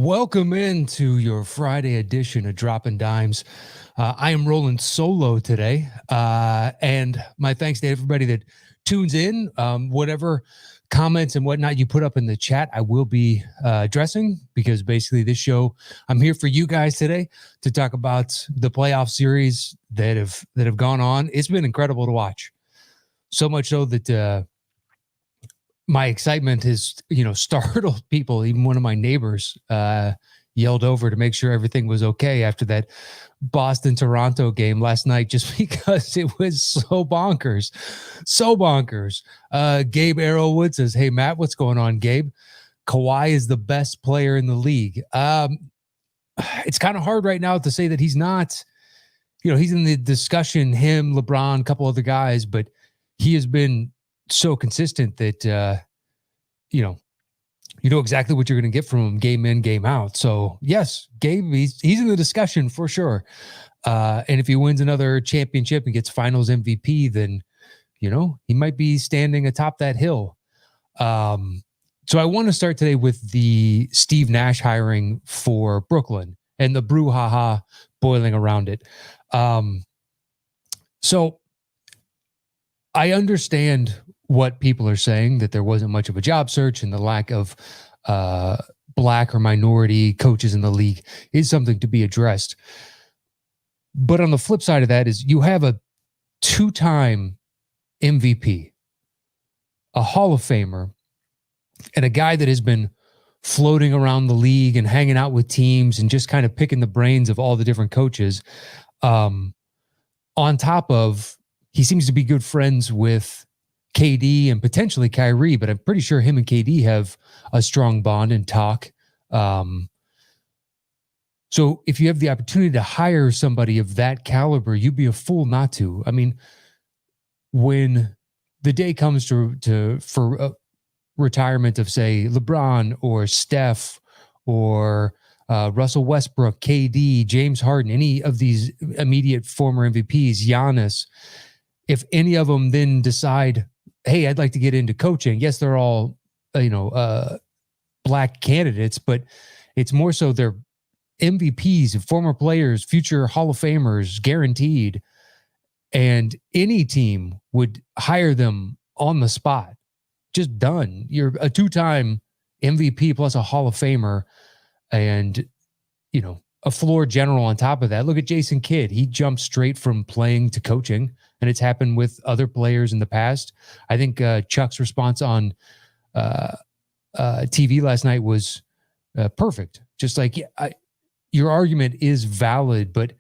Welcome into your Friday edition of Dropping Dimes. I am rolling solo today, and my thanks to everybody that tunes in. Whatever comments and whatnot you put up in the chat, I will be addressing, because basically this show, I'm here for you guys today to talk about the playoff series that have gone on. It's been incredible to watch, so much so that my excitement has, startled people. Even one of my neighbors yelled over to make sure everything was okay after that Boston-Toronto game last night, just because it was so bonkers. So bonkers. Gabe Arrowwood says, "Hey, Matt, what's going on, Gabe? Kawhi is the best player in the league." It's kind of hard right now to say that he's not. He's in the discussion, him, LeBron, a couple other guys, but he has been so consistent that you know exactly what you're going to get from him game in, game out. So yes, Gabe, he's in the discussion for sure. And if he wins another championship and gets Finals MVP, then he might be standing atop that hill. So I want to start today with the Steve Nash hiring for Brooklyn and the brouhaha boiling around it. So I understand what people are saying, that there wasn't much of a job search and the lack of black or minority coaches in the league is something to be addressed. But on the flip side of that is you have a two-time MVP, a Hall of Famer, and a guy that has been floating around the league and hanging out with teams and just kind of picking the brains of all the different coaches. On top of, he seems to be good friends with KD and potentially Kyrie, but I'm pretty sure him and KD have a strong bond and talk. So if you have the opportunity to hire somebody of that caliber, you'd be a fool not to. I mean, when the day comes for retirement of, say, LeBron or Steph or Russell Westbrook, KD, James Harden, any of these immediate former MVPs, Giannis, if any of them then decide, hey, I'd like to get into coaching. Yes, they're all, black candidates, but it's more so they're MVPs, former players, future Hall of Famers, guaranteed. And any team would hire them on the spot. Just done. You're a two-time MVP plus a Hall of Famer and, a floor general on top of that. Look at Jason Kidd. He jumped straight from playing to coaching, and it's happened with other players in the past. I think Chuck's response on TV last night was perfect. Just like, your argument is valid, but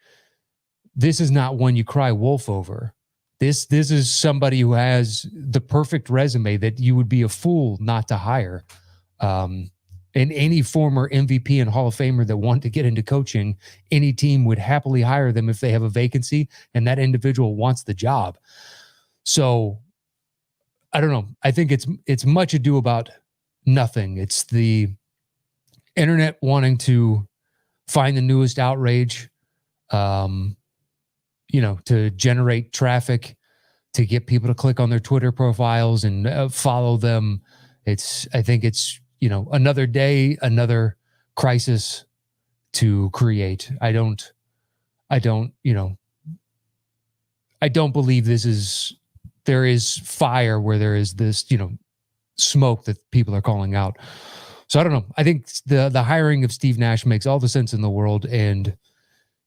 this is not one you cry wolf over. This is somebody who has the perfect resume that you would be a fool not to hire. And any former MVP and Hall of Famer that want to get into coaching, any team would happily hire them if they have a vacancy and that individual wants the job. So I don't know. I think it's much ado about nothing. It's the internet wanting to find the newest outrage, to generate traffic, to get people to click on their Twitter profiles and follow them. I think it's, another day, another crisis to create. I don't believe there is fire where there is this, smoke that people are calling out. So I don't know. I think the hiring of Steve Nash makes all the sense in the world. And,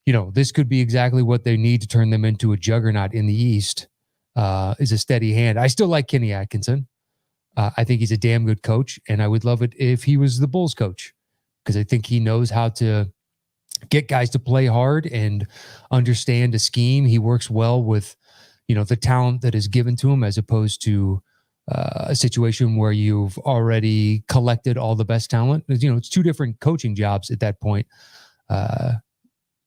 this could be exactly what they need to turn them into a juggernaut in the East, is a steady hand. I still like Kenny Atkinson. I think he's a damn good coach, and I would love it if he was the Bulls coach, because I think he knows how to get guys to play hard and understand a scheme. He works well with, the talent that is given to him, as opposed to a situation where you've already collected all the best talent. It's two different coaching jobs at that point.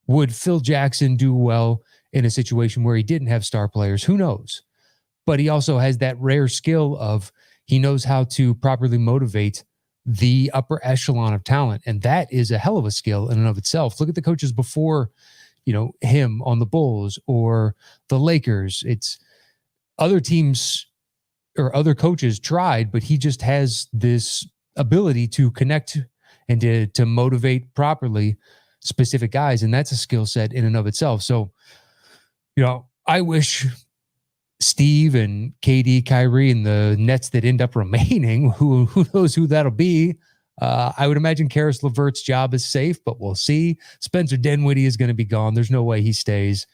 Would Phil Jackson do well in a situation where he didn't have star players? Who knows? But he also has that rare skill of, he knows how to properly motivate the upper echelon of talent. And that is a hell of a skill in and of itself. Look at the coaches before, him on the Bulls or the Lakers. It's other teams or other coaches tried, but he just has this ability to connect and to motivate properly specific guys. And that's a skill set in and of itself. So, I wish Steve and KD, Kyrie, and the Nets that end up remaining, who knows who that'll be. I would imagine Karis LeVert's job is safe, but we'll see. Spencer Dinwiddie is going to be gone. There's no way he stays.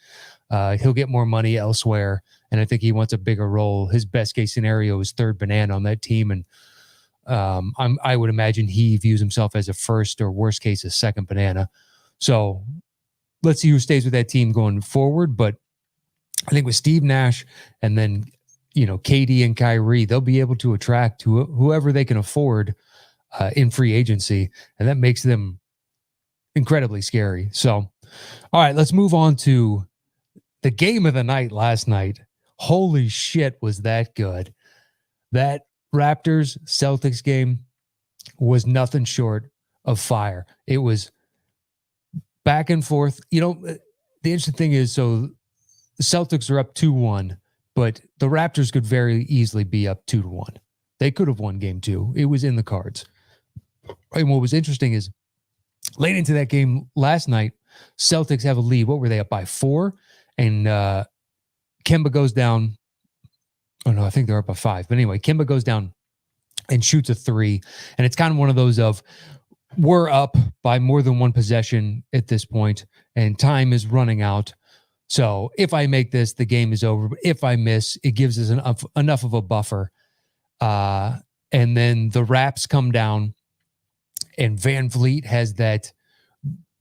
He'll get more money elsewhere, and I think he wants a bigger role. His best case scenario is third banana on that team, and I would imagine he views himself as a first or worst case a second banana. So let's see who stays with that team going forward. But I think with Steve Nash and then KD and Kyrie, they'll be able to attract whoever they can afford in free agency, and that makes them incredibly scary. So, all right, let's move on to the game of the night last night. Holy shit, was that good. That Raptors Celtics game was nothing short of fire. It was back and forth. The interesting thing is, so the Celtics are up 2-1, but the Raptors could very easily be up 2-1. They could have won game 2. It was in the cards. And what was interesting is late into that game last night, Celtics have a lead. What were they up by 4? And Kemba goes down. Oh, no, I think they're up by 5. But anyway, Kemba goes down and shoots a 3. And it's kind of one of those of, we're up by more than one possession at this point, and time is running out. So if I make this, the game is over. But if I miss, it gives us enough of a buffer. And then the Raps come down, and Van Vliet has that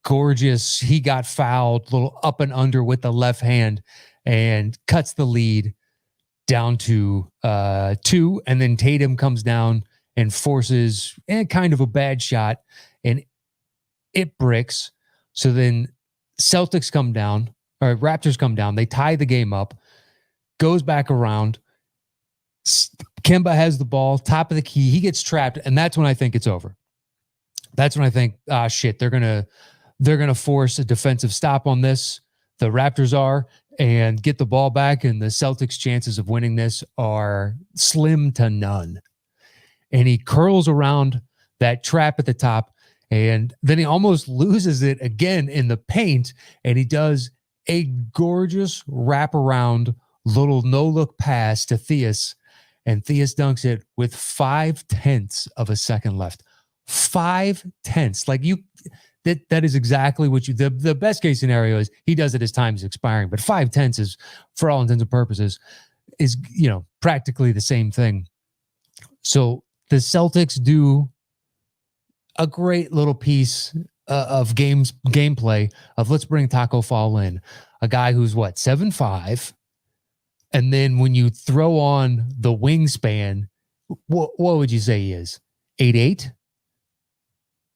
gorgeous, he got fouled, little up and under with the left hand, and cuts the lead down to 2. And then Tatum comes down and forces kind of a bad shot, and it bricks. So then Celtics come down, or Raptors come down. They tie the game up, goes back around. Kemba has the ball, top of the key. He gets trapped, and that's when I think it's over. That's when I think, shit, they're gonna force a defensive stop on this. The Raptors are, and get the ball back, and the Celtics' chances of winning this are slim to none. And he curls around that trap at the top, and then he almost loses it again in the paint, and he does a gorgeous wraparound little no-look pass to Theus, and Theus dunks it with 0.5 of a second left. 0.5. Like that is exactly what the best case scenario is he does it as time is expiring, but 0.5 is, for all intents and purposes, is practically the same thing. So the Celtics do a great little piece of gameplay of, let's bring Taco Fall in, a guy who's 7'5", and then when you throw on the wingspan, what would you say he is? 8'8"?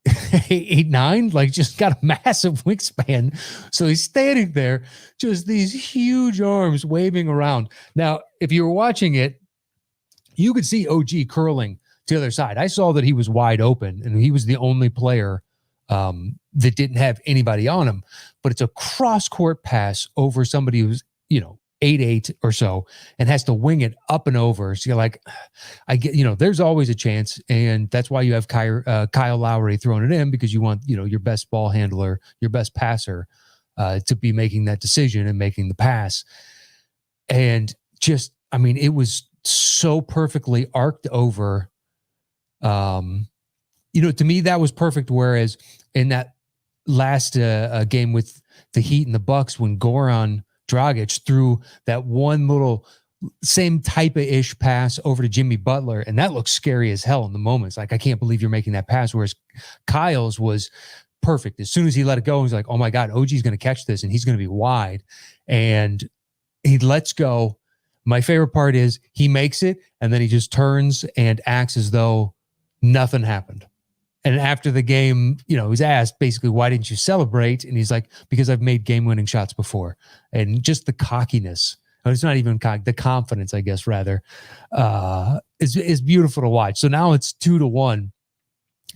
8'9", like just got a massive wingspan. So he's standing there, just these huge arms waving around. Now, if you were watching it, you could see OG curling to the other side. I saw that he was wide open, and he was the only player that didn't have anybody on him. But it's a cross-court pass over somebody who's 8'8" or so, and has to wing it up and over. So you're like, I get, there's always a chance, and that's why you have Kyle Lowry throwing it in, because you want, your best ball handler, your best passer, to be making that decision and making the pass. And just, it was so perfectly arced over. To me, that was perfect. Whereas in that last game with the Heat and the Bucks, when Goran Dragic threw that one little same type of ish pass over to Jimmy Butler, and that looks scary as hell in the moment. It's like, I can't believe you're making that pass. Whereas Kyle's was perfect. As soon as he let it go, he's like, oh my God, OG's going to catch this, and he's going to be wide. And he lets go. My favorite part is he makes it, and then he just turns and acts as though nothing happened. And after the game, he's asked basically, why didn't you celebrate? And he's like, because I've made game-winning shots before. And just the cockiness, it's not even the confidence, I guess, rather, is beautiful to watch. So now it's 2-1.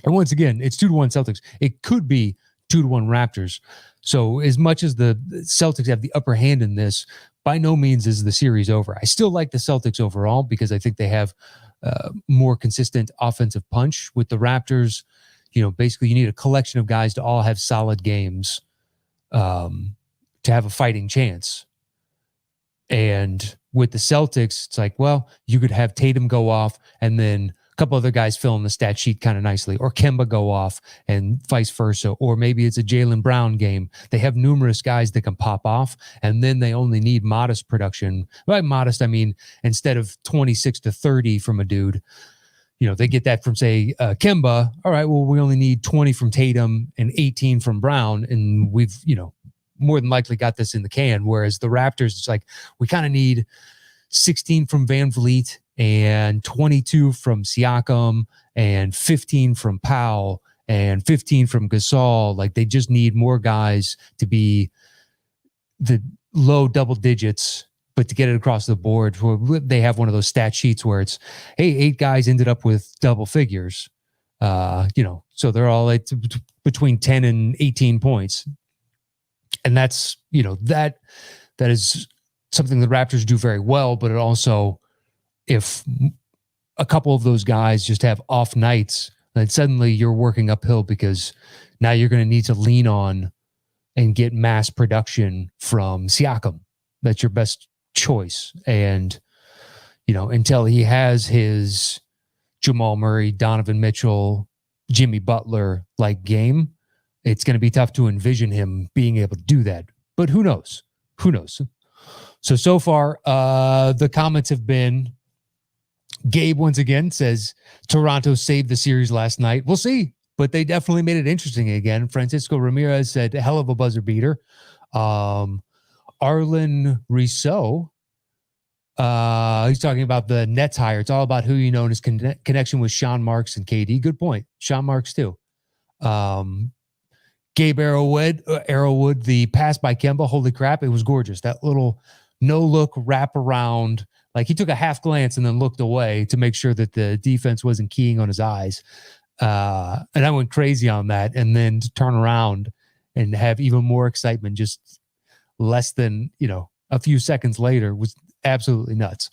And once again, it's 2-1 Celtics. It could be 2-1 Raptors. So as much as the Celtics have the upper hand in this, by no means is the series over. I still like the Celtics overall, because I think they have more consistent offensive punch. With the Raptors, basically you need a collection of guys to all have solid games to have a fighting chance. And with the Celtics, it's like, well, you could have Tatum go off and then a couple other guys fill in the stat sheet kind of nicely, or Kemba go off and vice versa. Or maybe it's a Jaylen Brown game. They have numerous guys that can pop off, and then they only need modest production. By modest, I mean, instead of 26 to 30 from a dude, they get that from, say, Kemba. All right, well, we only need 20 from Tatum and 18 from Brown, and we've, more than likely got this in the can. Whereas the Raptors, it's like, we kind of need 16 from Van Vliet and 22 from Siakam and 15 from Powell and 15 from Gasol. Like, they just need more guys to be the low double digits, but to get it across the board. They have one of those stat sheets where it's, hey, 8 guys ended up with double figures. So they're all between 10 and 18 points. And that's, that is something the Raptors do very well, but it also, if a couple of those guys just have off nights, then suddenly you're working uphill, because now you're going to need to lean on and get mass production from Siakam. That's your best choice. And, until he has his Jamal Murray, Donovan Mitchell, Jimmy Butler like game, it's going to be tough to envision him being able to do that. But who knows? So far, the comments have been, Gabe once again says, Toronto saved the series last night. We'll see, but they definitely made it interesting again. Francisco Ramirez said, a hell of a buzzer beater. Arlen Rousseau, he's talking about the Nets hire. It's all about who you know and his connection with Sean Marks and KD. Good point. Sean Marks too. Gabe Arrowwood, the pass by Kemba, holy crap, it was gorgeous. That little no-look wrap around, like he took a half glance and then looked away to make sure that the defense wasn't keying on his eyes. And I went crazy on that. And then to turn around and have even more excitement just less than, a few seconds later was absolutely nuts.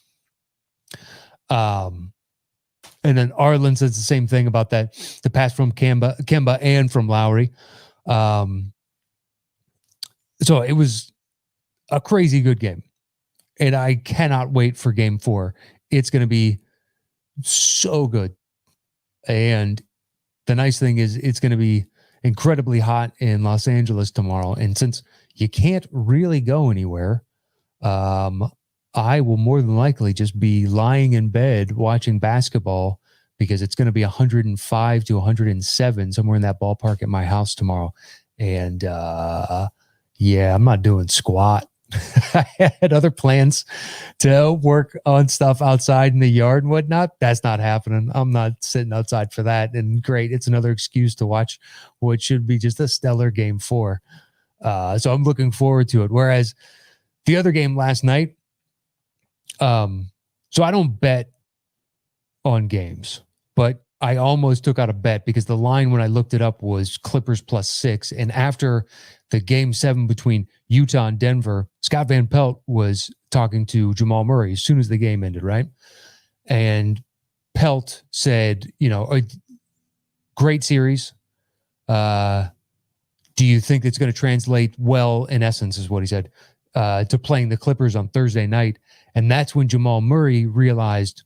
And then Arlen says the same thing about that, the pass from Kemba and from Lowry. So it was a crazy good game, and I cannot wait for game 4. It's going to be so good. And the nice thing is it's going to be incredibly hot in Los Angeles tomorrow. And since you can't really go anywhere, I will more than likely just be lying in bed watching basketball, because it's going to be 105 to 107, somewhere in that ballpark at my house tomorrow. And I'm not doing squat. I had other plans to work on stuff outside in the yard and whatnot. That's not happening. I'm not sitting outside for that. And great, it's another excuse to watch what should be just a stellar game 4. So I'm looking forward to it. Whereas the other game last night, so I don't bet on games, but I almost took out a bet, because the line when I looked it up was Clippers +6. And after the game 7 between Utah and Denver, Scott Van Pelt was talking to Jamal Murray as soon as the game ended, right? And Pelt said, a great series. Do you think it's going to translate well, in essence, is what he said, to playing the Clippers on Thursday night? And that's when Jamal Murray realized,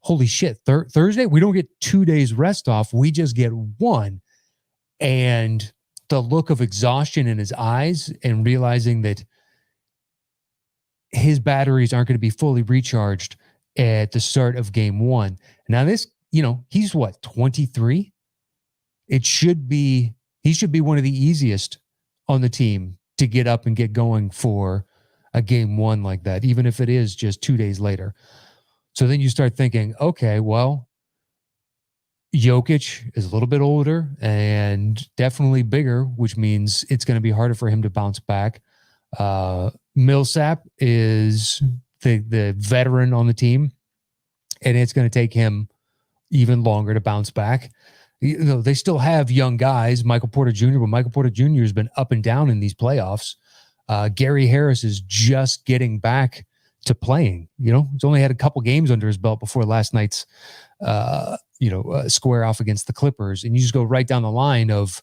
holy shit, Thursday, we don't get 2 days rest off. We just get 1. And the look of exhaustion in his eyes, and realizing that his batteries aren't going to be fully recharged at the start of game 1. Now this, he's what, 23? He should be one of the easiest on the team to get up and get going for a game 1 like that, even if it is just 2 days later. So then you start thinking, okay, well, Jokic is a little bit older and definitely bigger, which means it's going to be harder for him to bounce back. Millsap is the veteran on the team, and it's going to take him even longer to bounce back. They still have young guys, Michael Porter Jr., but Michael Porter Jr. has been up and down in these playoffs. Gary Harris is just getting back to playing. He's only had a couple games under his belt before last night's square off against the Clippers, and you just go right down the line of,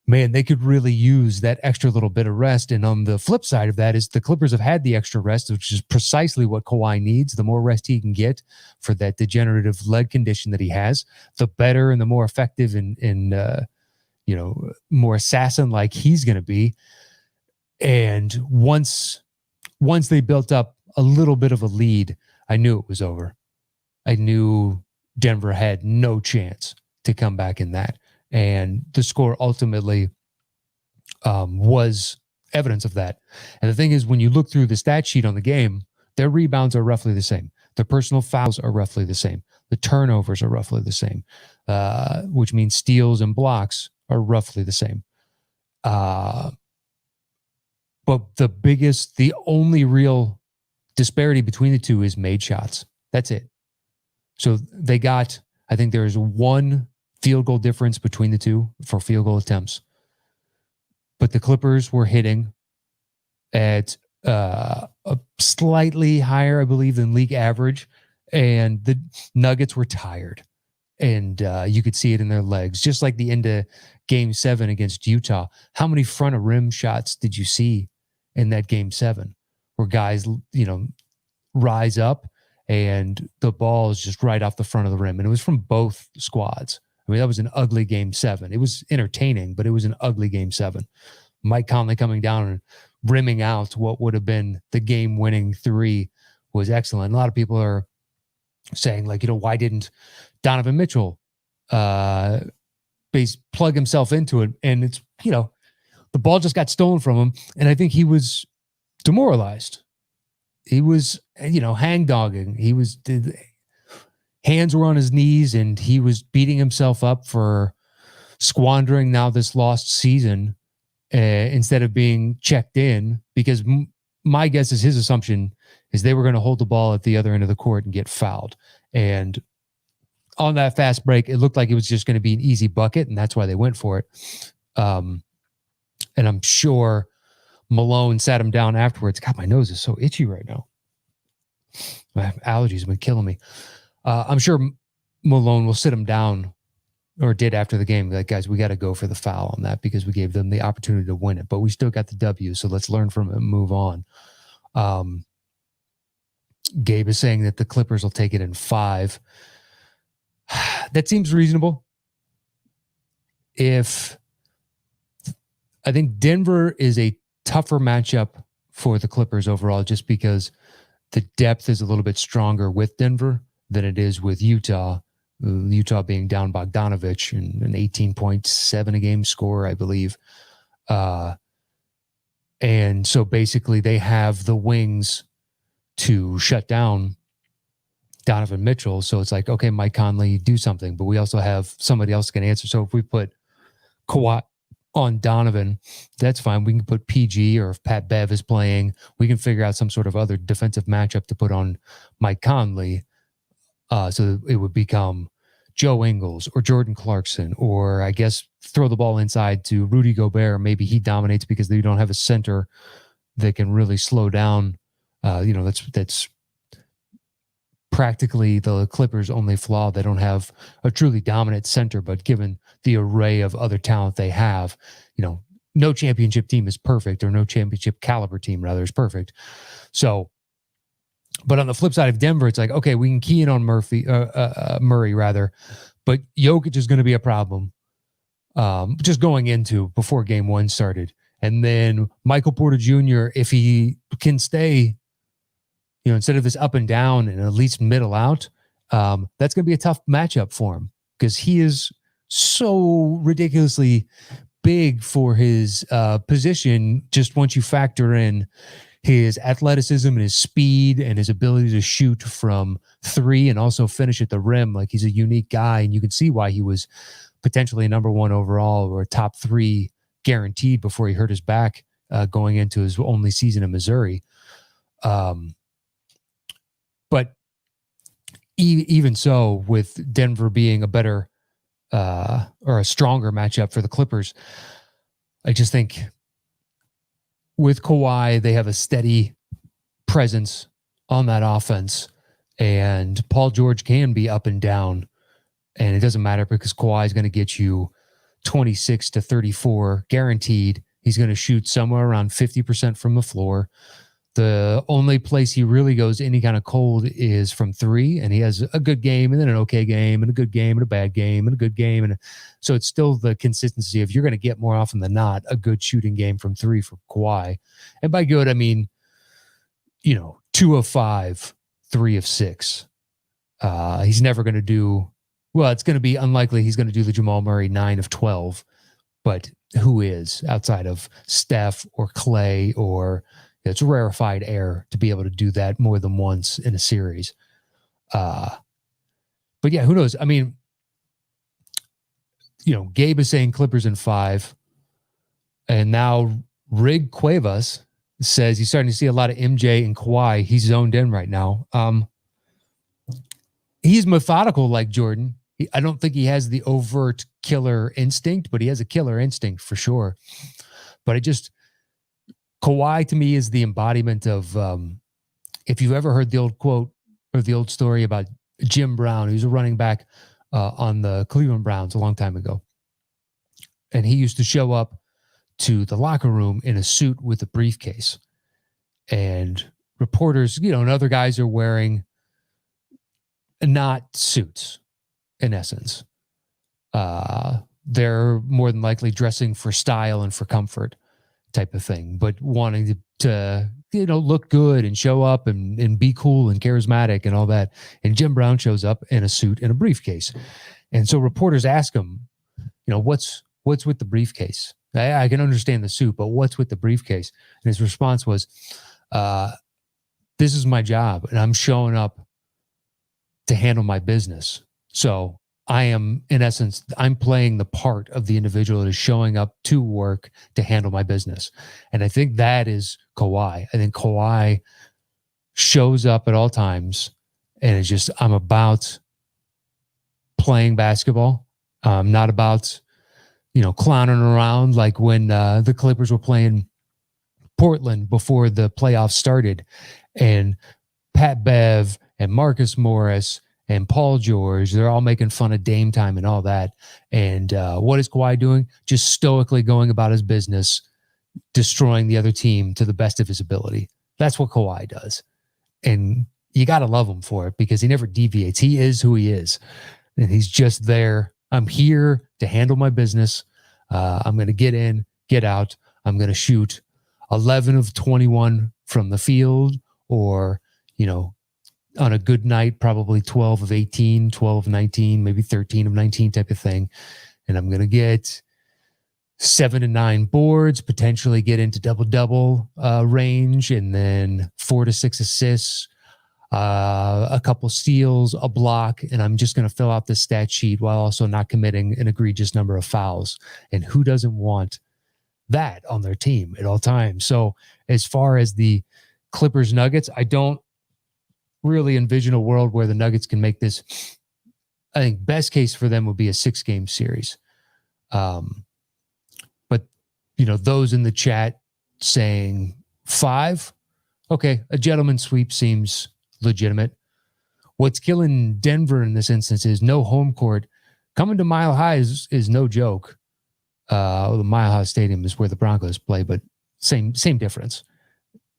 man, they could really use that extra little bit of rest. And on the flip side of that is the Clippers have had the extra rest, which is precisely what Kawhi needs. The more rest he can get for that degenerative leg condition that he has, the better and the more effective and more assassin-like he's going to be. And once they built up a little bit of a lead, I knew it was over. I knew Denver had no chance to come back in that. And the score ultimately was evidence of that. And the thing is, when you look through the stat sheet on the game, their rebounds are roughly the same. Their personal fouls are roughly the same. The turnovers are roughly the same, which means steals and blocks are roughly the same. But the only real disparity between the two is made shots. That's it. So they got, I think there is one field goal difference between the two for field goal attempts. But the Clippers were hitting at a slightly higher, I believe, than league average. And the Nuggets were tired. And you could see it in their legs, just like the end of Game 7 against Utah. How many front of rim shots did you see in that Game 7 where guys, rise up and the ball is just right off the front of the rim? And it was from both squads. I mean, that was an ugly Game 7. It was entertaining, but it was an ugly Game 7. Mike Conley coming down and rimming out what would have been the game-winning 3 was excellent. A lot of people are saying, why didn't Donovan Mitchell plug himself into it? And it's, the ball just got stolen from him, and I think he was demoralized. He was, hang-dogging. Hands were on his knees, and he was beating himself up for squandering now this lost season instead of being checked in, because my guess is his assumption is they were going to hold the ball at the other end of the court and get fouled. And on that fast break, it looked like it was just going to be an easy bucket, and that's why they went for it. And I'm sure Malone sat him down afterwards. God, my nose is so itchy right now. My allergies have been killing me. I'm sure Malone will sit him down, or did after the game, like, guys, we got to go for the foul on that because we gave them the opportunity to win it, but we still got the W, so let's learn from it and move on. Gabe is saying that the Clippers will take it in 5. That seems reasonable. I think Denver is a tougher matchup for the Clippers overall, just because the depth is a little bit stronger with Denver than it is with Utah. Utah being down Bogdanovich and an 18.7 a game score, I believe. And so basically they have the wings to shut down Donovan Mitchell. So it's like, okay, Mike Conley, do something, but we also have somebody else can answer. So if we put Kawhi on Donovan, that's fine. We can put PG, or if Pat Bev is playing, we can figure out some sort of other defensive matchup to put on Mike Conley. So it would become Joe Ingles or Jordan Clarkson, or I guess throw the ball inside to Rudy Gobert. Maybe he dominates because they don't have a center that can really slow down. That's practically the Clippers' only flaw. They don't have a truly dominant center, but given the array of other talent they have, no championship team is perfect, or no championship caliber team rather is perfect. So, but on the flip side of Denver, it's like, okay, we can key in on Murray rather, but Jokic is going to be a problem just going into before Game 1 started. And then Michael Porter Jr., if he can stay, instead of this up and down and at least middle out, that's going to be a tough matchup for him because he is so ridiculously big for his position. Just once you factor in his athleticism and his speed and his ability to shoot from 3 and also finish at the rim, like, he's a unique guy, and you can see why he was potentially number 1 overall or top 3 guaranteed before he hurt his back going into his only season in Missouri. But even so, with Denver being a better or a stronger matchup for the Clippers, I just think with Kawhi, they have a steady presence on that offense, and Paul George can be up and down And it doesn't matter because Kawhi is going to get you 26 to 34 guaranteed. He's going to shoot somewhere around 50% from the floor. The only place he really goes any kind of cold is from three, and he has a good game and then an okay game and a good game and a bad game and a good game. And so it's still the consistency of you're going to get more often than not a good shooting game from three for Kawhi. And by good, I mean, 2 of 5, 3 of 6. He's never going to do, well, it's going to be unlikely he's going to do the Jamal Murray 9 of 12, but who is outside of Steph or Clay or it's rarefied air to be able to do that more than once in a series. But yeah, who knows? I mean, Gabe is saying Clippers in 5. And now Rig Cuevas says he's starting to see a lot of MJ and Kawhi. He's zoned in right now. He's methodical like Jordan. I don't think he has the overt killer instinct, but he has a killer instinct for sure. But Kawhi to me is the embodiment of, if you've ever heard the old quote or the old story about Jim Brown, who's a running back on the Cleveland Browns a long time ago. And he used to show up to the locker room in a suit with a briefcase. And reporters, and other guys are wearing not suits, in essence. They're more than likely dressing for style and for comfort type of thing, but wanting to look good and show up and be cool and charismatic and all that. And Jim Brown shows up in a suit and a briefcase. And so reporters ask him, what's with the briefcase? I can understand the suit, but what's with the briefcase? And his response was, this is my job and I'm showing up to handle my business. So I am, in essence, I'm playing the part of the individual that is showing up to work to handle my business. And I think that is Kawhi. I think Kawhi shows up at all times and it's just, I'm about playing basketball. I'm not about, clowning around like when the Clippers were playing Portland before the playoffs started and Pat Bev and Marcus Morris and Paul George, they're all making fun of Dame time and all that. And what is Kawhi doing? Just stoically going about his business, destroying the other team to the best of his ability. That's what Kawhi does. And you got to love him for it because he never deviates. He is who he is. And he's just there. I'm here to handle my business. I'm going to get in, get out. I'm going to shoot 11 of 21 from the field or, on a good night, probably 12 of 18, 12 of 19, maybe 13 of 19 type of thing. And I'm going to get 7 to 9 boards, potentially get into double-double range, and then 4 to 6 assists, a couple steals, a block, and I'm just going to fill out the stat sheet while also not committing an egregious number of fouls. And who doesn't want that on their team at all times? So as far as the Clippers Nuggets, I don't really envision a world where the Nuggets can make this. I think best case for them would be a 6-game series. But those in the chat saying 5, okay, a gentleman's sweep seems legitimate. What's killing Denver in this instance is no home court. Coming to Mile High is no joke. The Mile High Stadium is where the Broncos play, but same difference.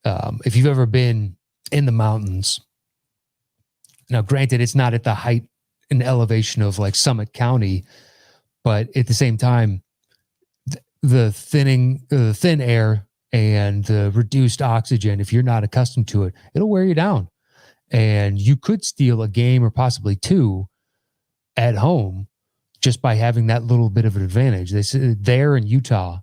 If you've ever been in the mountains, now granted, it's not at the height and elevation of like Summit County, but at the same time, the thin air and the reduced oxygen, if you're not accustomed to it, it'll wear you down. And you could steal a game or possibly 2 at home just by having that little bit of an advantage. They say there and Utah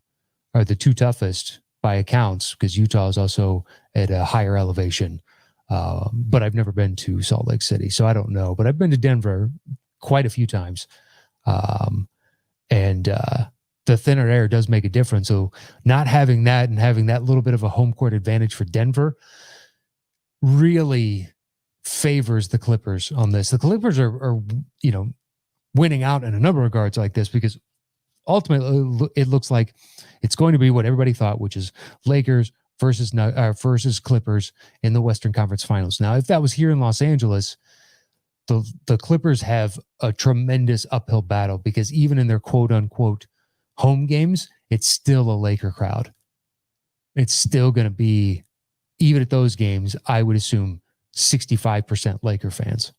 are the 2 toughest by accounts because Utah is also at a higher elevation. But I've never been to Salt Lake City, so I don't know. But I've been to Denver quite a few times. And the thinner air does make a difference. So not having that and having that little bit of a home court advantage for Denver really favors the Clippers on this. The Clippers are winning out in a number of regards like this because ultimately it looks like it's going to be what everybody thought, which is Lakers versus Clippers in the Western Conference Finals. Now, if that was here in Los Angeles, the Clippers have a tremendous uphill battle because even in their quote unquote home games, it's still a Laker crowd. It's still going to be, even at those games, I would assume 65% Laker fans.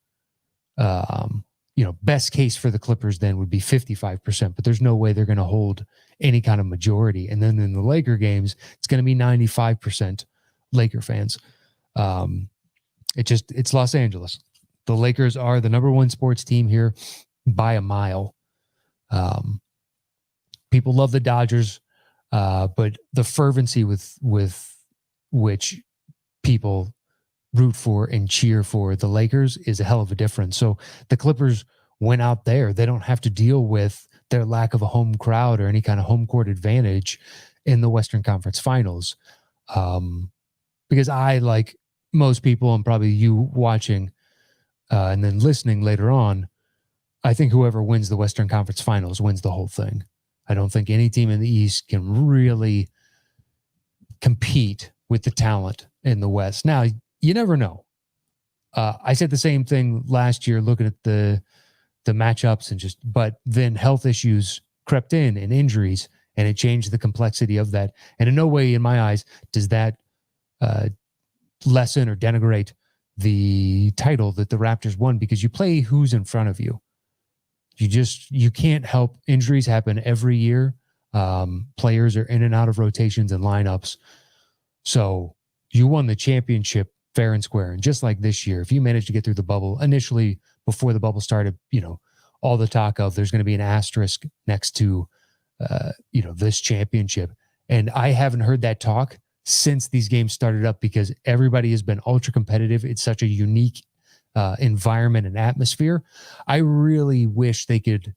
Best case for the Clippers then would be 55%, but there's no way they're going to hold any kind of majority. And then in the Laker games, it's going to be 95% Laker fans. It's Los Angeles. The Lakers are the number one sports team here by a mile. People love the Dodgers, but the fervency with which people root for and cheer for the Lakers is a hell of a difference. So the Clippers went out there. They don't have to deal with their lack of a home crowd or any kind of home court advantage in the Western Conference Finals. Because I, like most people, and probably you watching and then listening later on, I think whoever wins the Western Conference Finals wins the whole thing. I don't think any team in the East can really compete with the talent in the West. Now, you never know. I said the same thing last year looking at the matchups but then health issues crept in and injuries, and it changed the complexity of that. And in no way, in my eyes, does that lessen or denigrate the title that the Raptors won, because you play who's in front of you. You can't help. Injuries happen every year. Players are in and out of rotations and lineups. So you won the championship fair and square. And just like this year, if you manage to get through the bubble, initially before the bubble started, all the talk of there's going to be an asterisk next to, this championship. And I haven't heard that talk since these games started up, because everybody has been ultra competitive. It's such a unique environment and atmosphere. I really wish they could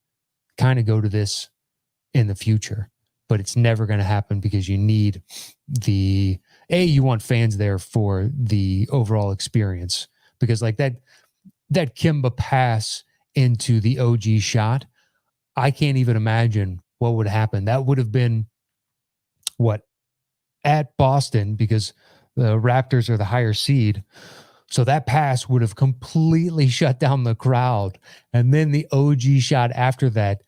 kind of go to this in the future, but it's never going to happen because you need you want fans there for the overall experience, because like that Kimba pass into the OG shot, I can't even imagine what would happen. That would have been at Boston, because the Raptors are the higher seed. So that pass would have completely shut down the crowd. And then the OG shot after that,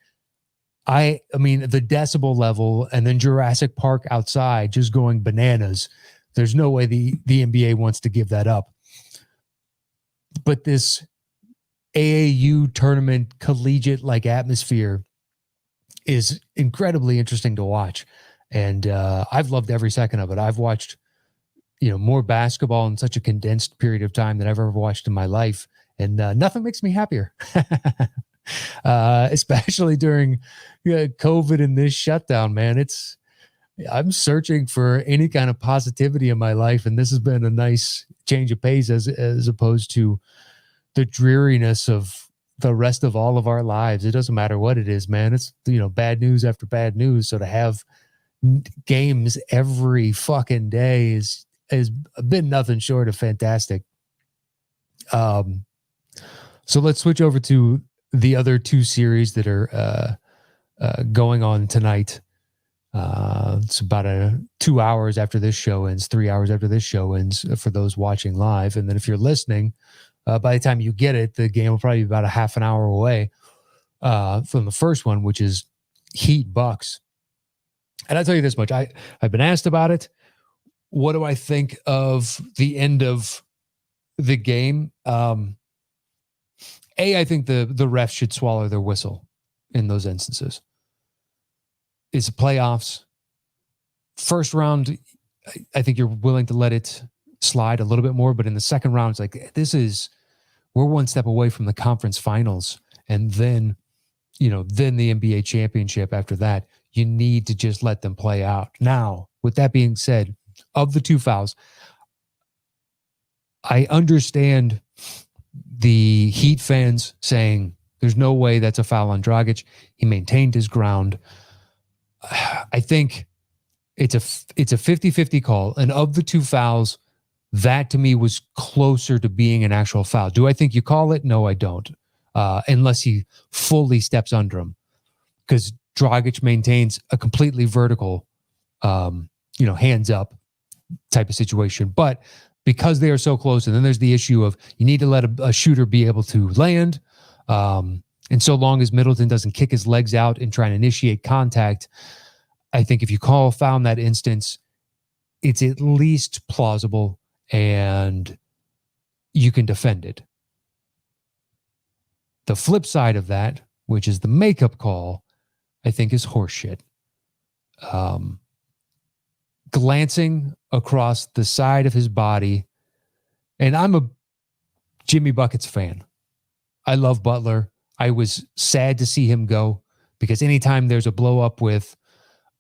I mean, the decibel level, and then Jurassic Park outside just going bananas. There's no way the NBA wants to give that up. But this AAU tournament collegiate-like atmosphere is incredibly interesting to watch. And I've loved every second of it. I've watched, more basketball in such a condensed period of time than I've ever watched in my life. And nothing makes me happier, especially during COVID and this shutdown, man. I'm searching for any kind of positivity in my life. And this has been a nice change of pace as opposed to the dreariness of the rest of all of our lives. It doesn't matter what it is, man. It's, bad news after bad news. So to have games every fucking day has been nothing short of fantastic. So let's switch over to the other two series that are going on tonight. It's about 2 hours after this show ends, 3 hours after this show ends for those watching live. And then if you're listening, by the time you get it, the game will probably be about a half an hour away from the first one, which is Heat Bucks. And I'll tell you this much. I've been asked about it. What do I think of the end of the game? I think the refs should swallow their whistle in those instances. It's playoffs. First round, I think you're willing to let it slide a little bit more, but in the second round, it's like, we're one step away from the conference finals. And then, then the NBA championship after that. You need to just let them play out. Now, with that being said, of the two fouls, I understand the Heat fans saying there's no way that's a foul on Dragic. He maintained his ground. I think it's a 50-50 call. And of the two fouls, that to me was closer to being an actual foul. Do I think you call it? No, I don't. Unless he fully steps under him. Because Dragic maintains a completely vertical, hands up type of situation. But because they are so close. And then there's the issue of you need to let a shooter be able to land. And so long as Middleton doesn't kick his legs out and try and initiate contact, I think if you call a foul in that instance, it's at least plausible and you can defend it. The flip side of that, which is the makeup call, I think is horseshit. Glancing across the side of his body, and I'm a Jimmy Buckets fan. I love Butler. I was sad to see him go because anytime there's a blow up with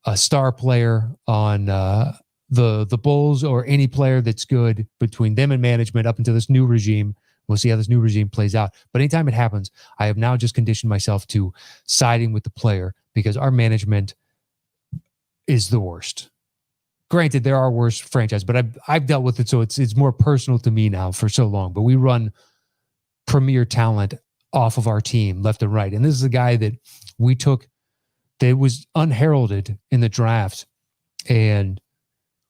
a star player on the Bulls or any player that's good between them and management up until this new regime, we'll see how this new regime plays out. But anytime it happens, I have now just conditioned myself to siding with the player because our management is the worst. Granted, there are worse franchises, but I've dealt with it, so it's more personal to me now for so long. But we run premier talent off of our team left and right. And this is a guy that we took that was unheralded in the draft and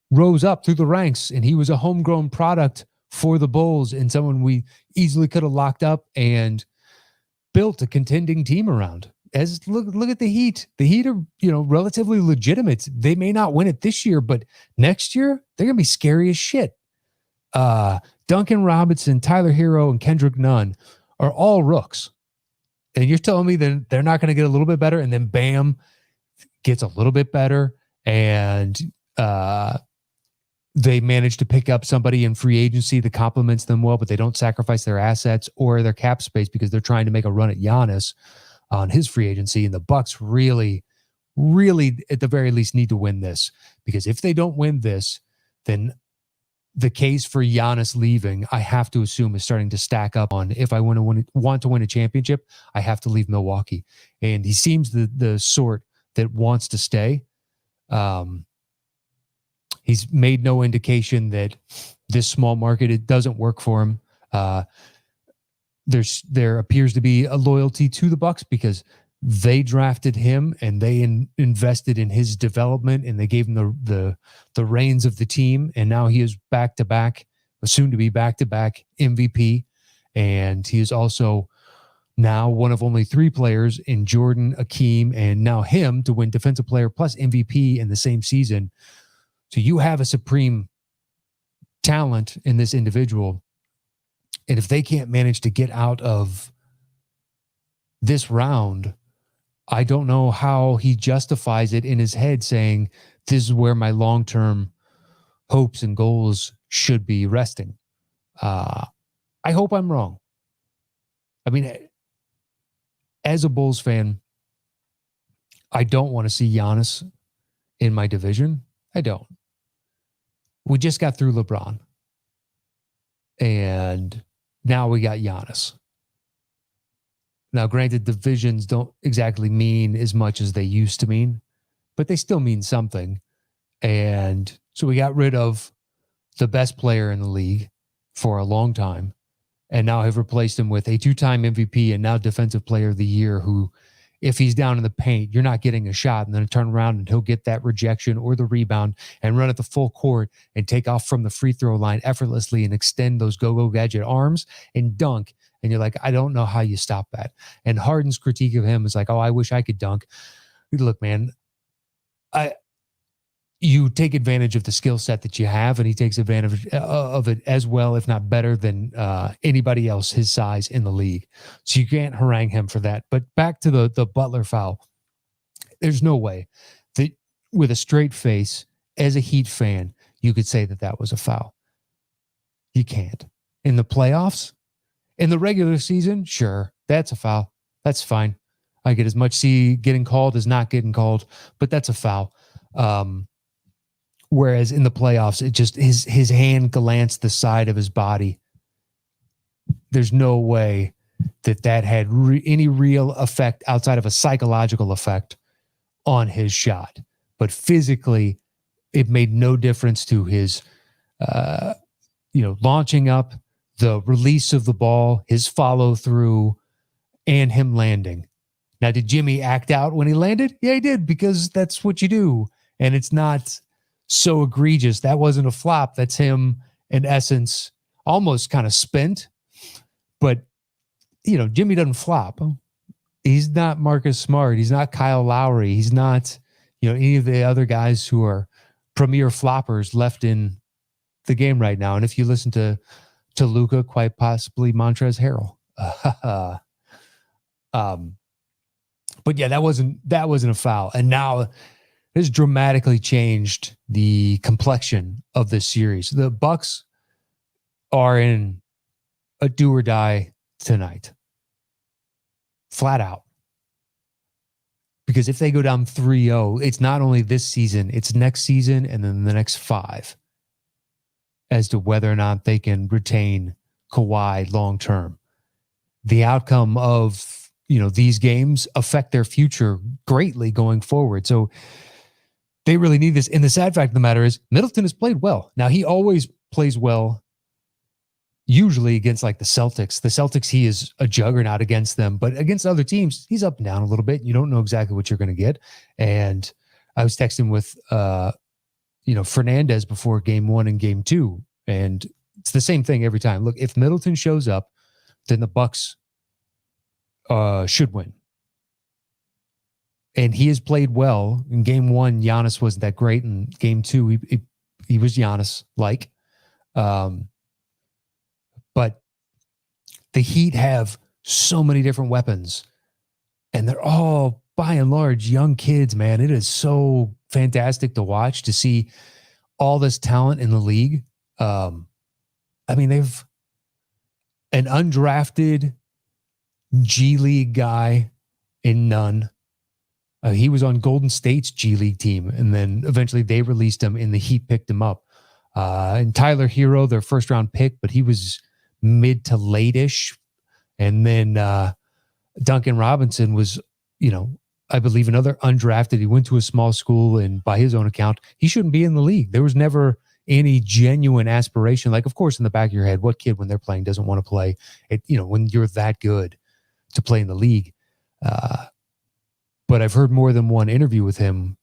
rose up through the ranks, and he was a homegrown product for the Bulls and someone we easily could have locked up and built a contending team around. As look at the Heat. The Heat are, relatively legitimate. They may not win it this year, but next year they're gonna be scary as shit. Duncan Robinson, Tyler Hero, and Kendrick Nunn are all rooks. And you're telling me that they're not going to get a little bit better, and then Bam gets a little bit better, and they manage to pick up somebody in free agency that complements them well, but they don't sacrifice their assets or their cap space because they're trying to make a run at Giannis on his free agency. And the Bucks really, really, at the very least, need to win this, because if they don't win this, then the case for Giannis leaving, I have to assume, is starting to stack up on, if I want to win a championship, I have to leave Milwaukee. And he seems the sort that wants to stay. He's made no indication that this small market, it doesn't work for him. There appears to be a loyalty to the Bucks because they drafted him and they invested in his development, and they gave him the reins of the team. And now he is back-to-back, soon to be back-to-back MVP. And he is also now one of only 3 players in Jordan, Akeem, and now him to win Defensive Player plus MVP in the same season. So you have a supreme talent in this individual. And if they can't manage to get out of this round, I don't know how he justifies it in his head, saying this is where my long-term hopes and goals should be resting. I hope I'm wrong. I mean, as a Bulls fan, I don't want to see Giannis in my division. I don't. We just got through LeBron. And now we got Giannis. Now, granted, divisions don't exactly mean as much as they used to mean, but they still mean something. And so we got rid of the best player in the league for a long time, and now have replaced him with a 2-time MVP and now Defensive Player of the Year, who, if he's down in the paint, you're not getting a shot, and then turn around and he'll get that rejection or the rebound and run at the full court and take off from the free throw line effortlessly and extend those go-go gadget arms and dunk. And you're like, I don't know how you stop that. And Harden's critique of him is like, oh, I wish I could dunk. Look, man, you take advantage of the skill set that you have, and he takes advantage of it as well, if not better than anybody else his size in the league. So you can't harangue him for that. But back to the Butler foul. There's no way that with a straight face, as a Heat fan, you could say that was a foul. You can't. In the playoffs, in the regular season, sure, that's a foul. That's fine. I get as much getting called as not getting called, but that's a foul. Whereas in the playoffs, it just his hand glanced the side of his body. There's no way that had any real effect outside of a psychological effect on his shot. But physically, it made no difference to his, launching up, the release of the ball, his follow through, and him landing. Now, did Jimmy act out when he landed? Yeah, he did, because that's what you do. And it's not so egregious. That wasn't a flop. That's him in essence, almost kind of spent. But, Jimmy doesn't flop. He's not Marcus Smart. He's not Kyle Lowry. He's not, any of the other guys who are premier floppers left in the game right now. And if you listen to Luka, quite possibly Montrezl Harrell. But yeah, that wasn't a foul. And now this dramatically changed the complexion of this series. The Bucks are in a do or die tonight. Flat out. Because if they go down 3-0, it's not only this season, it's next season and then the next 5 as to whether or not they can retain Kawhi long term. The outcome of, these games affect their future greatly going forward. So they really need this. And the sad fact of the matter is Middleton has played well. Now, he always plays well, usually against like the Celtics. The Celtics, he is a juggernaut against them, but against other teams, he's up and down a little bit. You don't know exactly what you're going to get. And I was texting with, Fernandez before game 1 and game 2. And it's the same thing every time. Look, if Middleton shows up, then the Bucks should win. And he has played well. In game 1, Giannis wasn't that great. In game 2, he was Giannis-like. But the Heat have so many different weapons. And they're all, by and large, young kids, man. It is so fantastic to watch, to see all this talent in the league. They've an undrafted G League guy in Nunn. He was on Golden State's G League team, and then eventually they released him, and the Heat picked him up. And Tyler Hero, their first round pick, but he was mid to late-ish. And then Duncan Robinson was, I believe another undrafted. He went to a small school, and by his own account, he shouldn't be in the league. There was never any genuine aspiration. Like, of course, in the back of your head, what kid when they're playing doesn't want to play? When you're that good to play in the league. But I've heard more than one interview with him,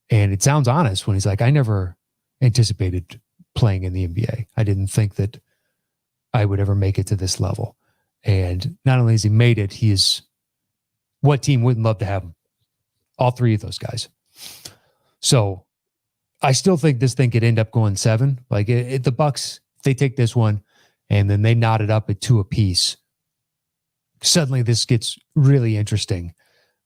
and it sounds honest when he's like, I never anticipated playing in the NBA. I didn't think that I would ever make it to this level. And not only has he made it, he is, what team wouldn't love to have him? All 3 of those guys. So I still think this thing could end up going 7. Like the Bucks, they take this one and then they knot it up at 2 apiece. Suddenly this gets really interesting,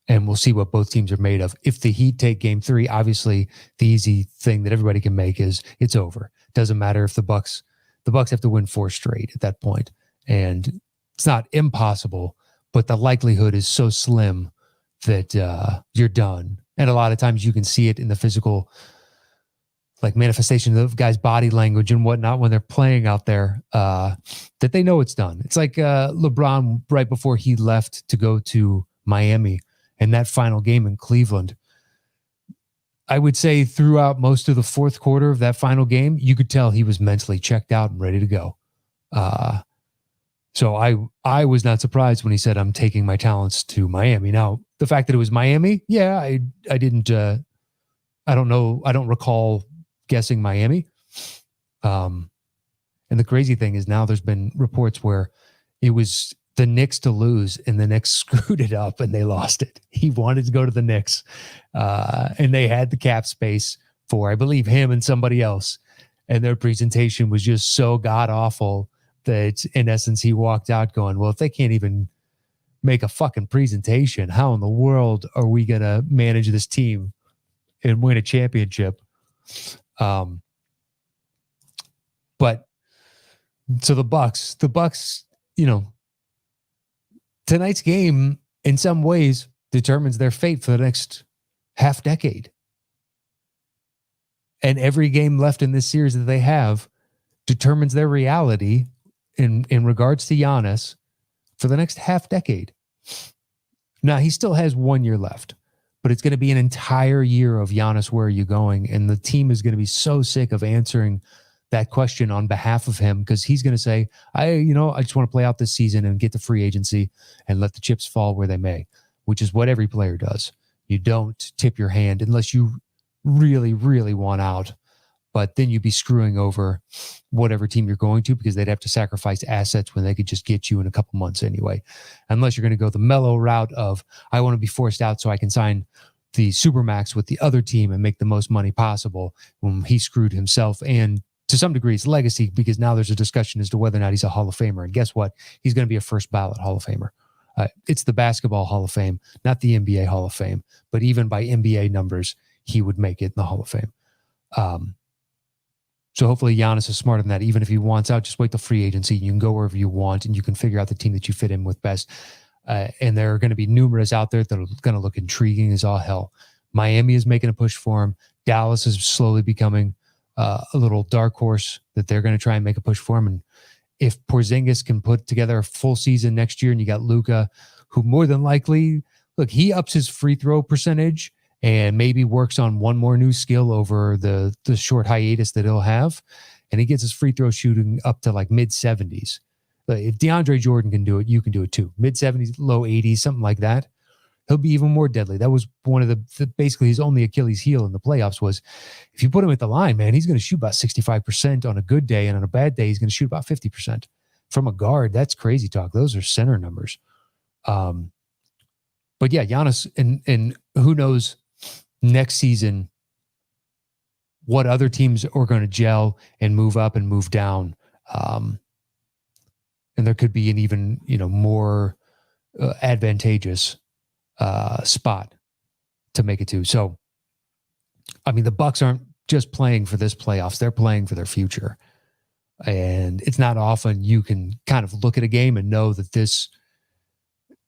and we'll see what both teams are made of. If the Heat take game 3, obviously the easy thing that everybody can make is it's over. Doesn't matter if the Bucks have to win 4 straight at that point. And it's not impossible, but the likelihood is so slim that you're done. And a lot of times you can see it in the physical, like, manifestation of guys' body language and whatnot when they're playing out there, that they know it's done. It's like LeBron right before he left to go to Miami and that final game in Cleveland. I would say throughout most of the fourth quarter of that final game, you could tell he was mentally checked out and ready to go. So I was not surprised when he said, I'm taking my talents to Miami. Now, the fact that it was Miami, yeah, I didn't, I don't know. I don't recall guessing Miami. And the crazy thing is now there's been reports where it was the Knicks to lose and the Knicks screwed it up and they lost it. He wanted to go to the Knicks, and they had the cap space for, I believe, him and somebody else. And their presentation was just so god awful that in essence, he walked out going, well, if they can't even make a fucking presentation, how in the world are we going to manage this team and win a championship? But so the Bucks, tonight's game in some ways determines their fate for the next half decade. And every game left in this series that they have determines their reality in regards to Giannis for the next half decade. Now, he still has 1 year left, but it's going to be an entire year of Giannis, where are you going? And the team is going to be so sick of answering that question on behalf of him, because he's going to say, I just want to play out this season and get to free agency and let the chips fall where they may, which is what every player does. You don't tip your hand unless you really, really want out but then you'd be screwing over whatever team you're going to because they'd have to sacrifice assets when they could just get you in a couple months anyway. Unless you're going to go the mellow route of, I want to be forced out so I can sign the Supermax with the other team and make the most money possible, when he screwed himself and to some degree his legacy, because now there's a discussion as to whether or not he's a Hall of Famer. And guess what? He's going to be a first ballot Hall of Famer. It's the Basketball Hall of Fame, not the NBA Hall of Fame. But even by NBA numbers, he would make it in the Hall of Fame. So hopefully Giannis is smarter than that. Even if he wants out, just wait till free agency. You can go wherever you want, and you can figure out the team that you fit in with best. And there are going to be numerous out there that are going to look intriguing as all hell. Miami is making a push for him. Dallas is slowly becoming a little dark horse that they're going to try and make a push for him. And if Porzingis can put together a full season next year, and you got Luka, who more than likely, look, he ups his free throw percentage and maybe works on one more new skill over the short hiatus that he'll have, and he gets his free throw shooting up to like mid-70s. If DeAndre Jordan can do it, you can do it too. Mid-70s, low 80s, something like that. He'll be even more deadly. That was one of the basically his only Achilles heel in the playoffs was, if you put him at the line, man, he's going to shoot about 65% on a good day, and on a bad day, he's going to shoot about 50%. From a guard, that's crazy talk. Those are center numbers. But yeah, Giannis, and who knows next season what other teams are going to gel and move up and move down. And there could be an even, more advantageous spot to make it to. So, I mean, the Bucks aren't just playing for this playoffs. They're playing for their future. And it's not often you can kind of look at a game and know that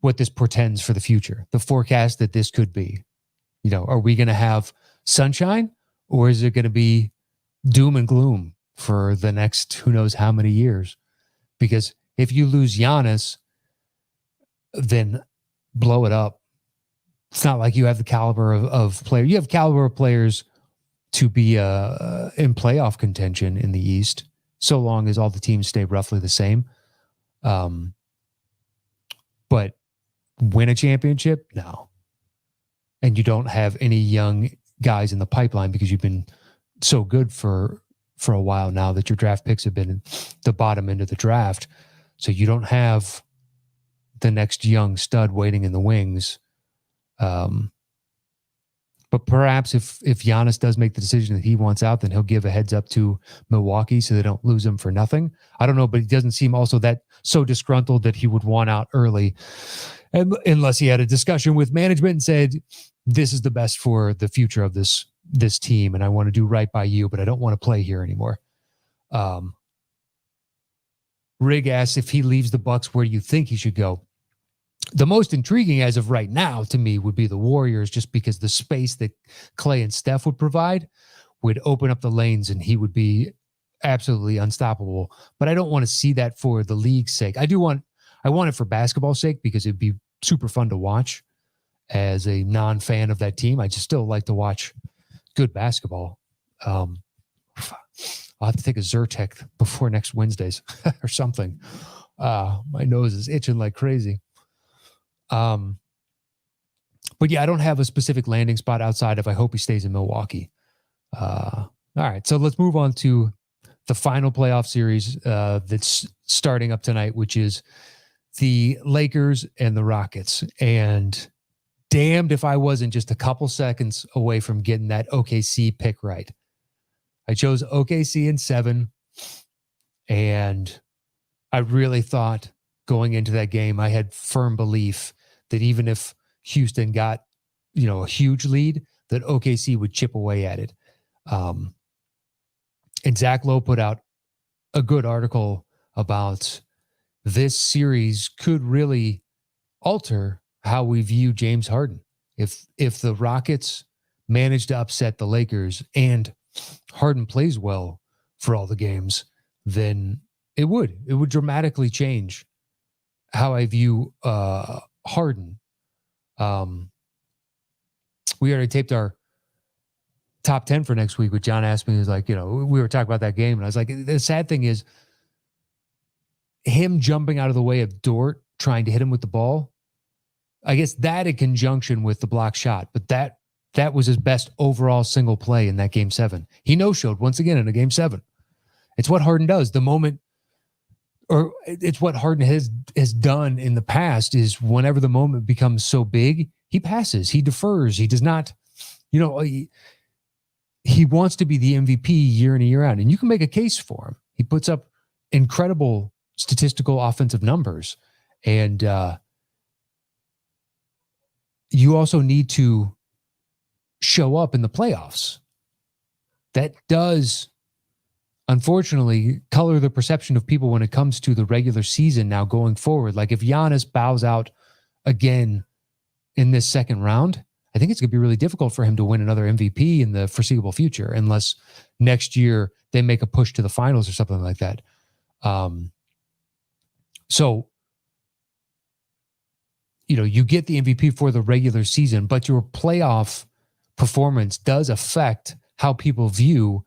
what this portends for the future, the forecast that this could be. Are we going to have sunshine, or is it going to be doom and gloom for the next who knows how many years? Because if you lose Giannis, then blow it up. It's not like you have the caliber of player. You have caliber of players to be in playoff contention in the East, so long as all the teams stay roughly the same. But win a championship? No. And you don't have any young guys in the pipeline because you've been so good for a while now that your draft picks have been the bottom end of the draft. So you don't have the next young stud waiting in the wings. But perhaps if Giannis does make the decision that he wants out, then he'll give a heads up to Milwaukee so they don't lose him for nothing. I don't know, but he doesn't seem also that so disgruntled that he would want out early, unless he had a discussion with management and said, this is the best for the future of this team, and I want to do right by you, but I don't want to play here anymore. Rig asks if he leaves the Bucks, where do you think he should go? The most intriguing as of right now to me would be the Warriors, just because the space that Clay and Steph would provide would open up the lanes and he would be absolutely unstoppable. But I don't want to see that for the league's sake. I want it for basketball's sake, because it'd be super fun to watch as a non-fan of that team. I just still like to watch good basketball. I'll have to take a Zyrtec before next Wednesdays or something. My nose is itching like crazy. But yeah, I don't have a specific landing spot outside of I hope he stays in Milwaukee. All right, so let's move on to the final playoff series that's starting up tonight, which is the Lakers and the Rockets. And damned if I wasn't just a couple seconds away from getting that OKC pick right. I chose OKC in 7, and I really thought going into that game, I had firm belief that even if Houston got, a huge lead, that OKC would chip away at it. And Zach Lowe put out a good article about this series could really alter how we view James Harden. If the Rockets manage to upset the Lakers and Harden plays well for all the games, then it would dramatically change how I view Harden. We already taped our top 10 for next week, which John asked me. He was like, we were talking about that game, and I was like, the sad thing is him jumping out of the way of Dort trying to hit him with the ball. I guess that in conjunction with the block shot, but that That was his best overall single play in that game 7. He no-showed once again in a game 7. It's what Harden does. The moment, or it's what Harden has done in the past, is whenever the moment becomes so big, he passes, he defers, he does not, he wants to be the MVP year in and year out. And you can make a case for him. He puts up incredible statistical offensive numbers. And you also need to show up in the playoffs. That does, unfortunately, color the perception of people when it comes to the regular season now going forward. Like if Giannis bows out again in this second round, I think it's going to be really difficult for him to win another MVP in the foreseeable future, unless next year they make a push to the finals or something like that. So, you get the MVP for the regular season, but your playoff performance does affect how people view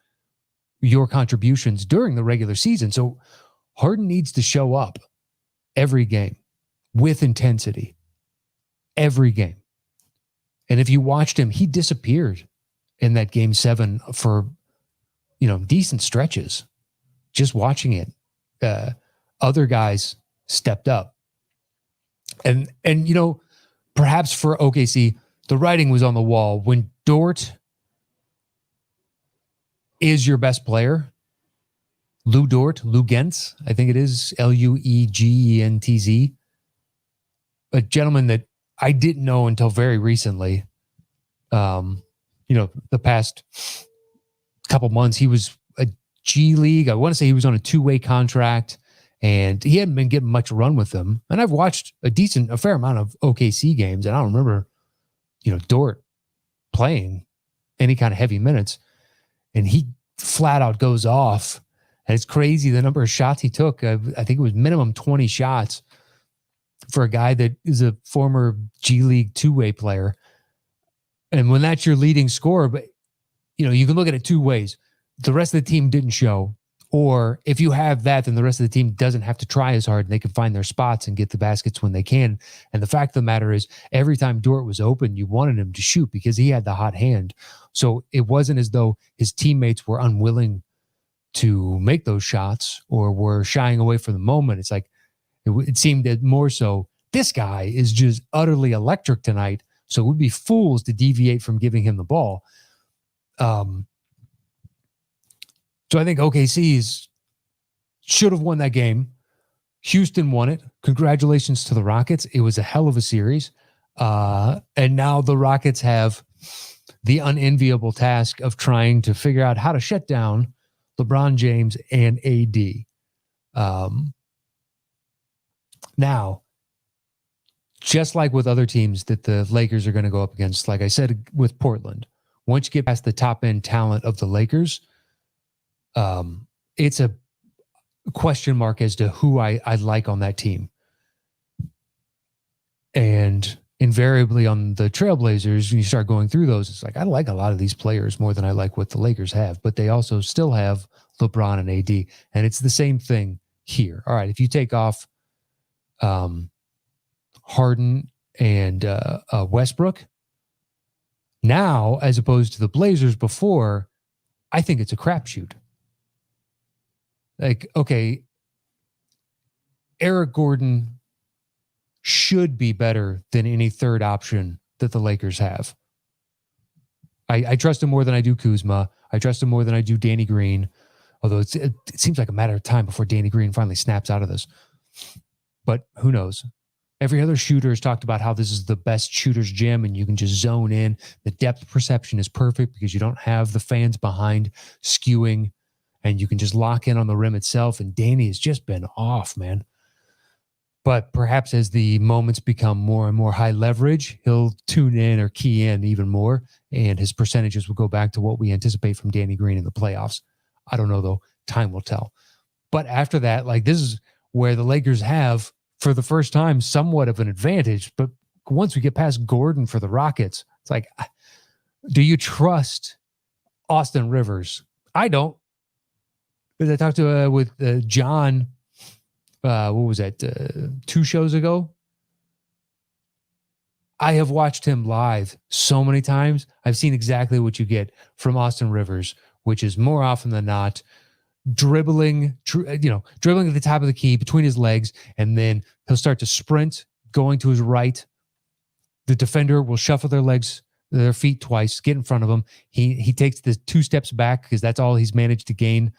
your contributions during the regular season. So Harden needs to show up every game with intensity, every game. And if you watched him, he disappeared in that game 7 for, decent stretches. Just watching it, other guys stepped up. And perhaps for OKC, the writing was on the wall. When Dort is your best player, Lou Gentz, I think it is, Luegentz, a gentleman that I didn't know until very recently. The past couple months, he was a G League. I want to say he was on a 2-way contract, and he hadn't been getting much run with them. And I've watched a fair amount of OKC games, and I don't remember, Dort playing any kind of heavy minutes. And he flat out goes off. And it's crazy the number of shots he took. I think it was minimum 20 shots for a guy that is a former G League 2-way player. And when that's your leading scorer, but you can look at it 2 ways. The rest of the team didn't show. Or if you have that, then the rest of the team doesn't have to try as hard and they can find their spots and get the baskets when they can. And the fact of the matter is, every time Dort was open, you wanted him to shoot because he had the hot hand. So it wasn't as though his teammates were unwilling to make those shots or were shying away from the moment. It's like, it seemed that more so, this guy is just utterly electric tonight. So we'd be fools to deviate from giving him the ball. So I think OKC should have won that game. Houston won it. Congratulations to the Rockets. It was a hell of a series. And now the Rockets have the unenviable task of trying to figure out how to shut down LeBron James and AD. Now, just like with other teams that the Lakers are going to go up against, like I said with Portland, once you get past the top end talent of the Lakers, it's a question mark as to who I like on that team. And invariably on the Trailblazers, when you start going through those, it's like, I like a lot of these players more than I like what the Lakers have, but they also still have LeBron and AD. And it's the same thing here. All right, if you take off Harden and Westbrook, now, as opposed to the Blazers before, I think it's a crapshoot. Like, okay, Eric Gordon should be better than any third option that the Lakers have. I trust him more than I do Kuzma. I trust him more than I do Danny Green, although it seems like a matter of time before Danny Green finally snaps out of this. But who knows? Every other shooter has talked about how this is the best shooter's gym and you can just zone in. The depth perception is perfect because you don't have the fans behind skewing and you can just lock in on the rim itself. And Danny has just been off, man. But perhaps as the moments become more and more high leverage, he'll tune in or key in even more, and his percentages will go back to what we anticipate from Danny Green in the playoffs. I don't know, though. Time will tell. But after that, like, this is where the Lakers have, for the first time, somewhat of an advantage. But once we get past Gordon for the Rockets, it's like, do you trust Austin Rivers? I don't. Because I talked to with John, what was that, 2 shows ago? I have watched him live so many times. I've seen exactly what you get from Austin Rivers, which is more often than not dribbling at the top of the key between his legs, and then he'll start to sprint going to his right. The defender will shuffle their feet twice, get in front of him. He takes the 2 steps back because that's all he's managed to gain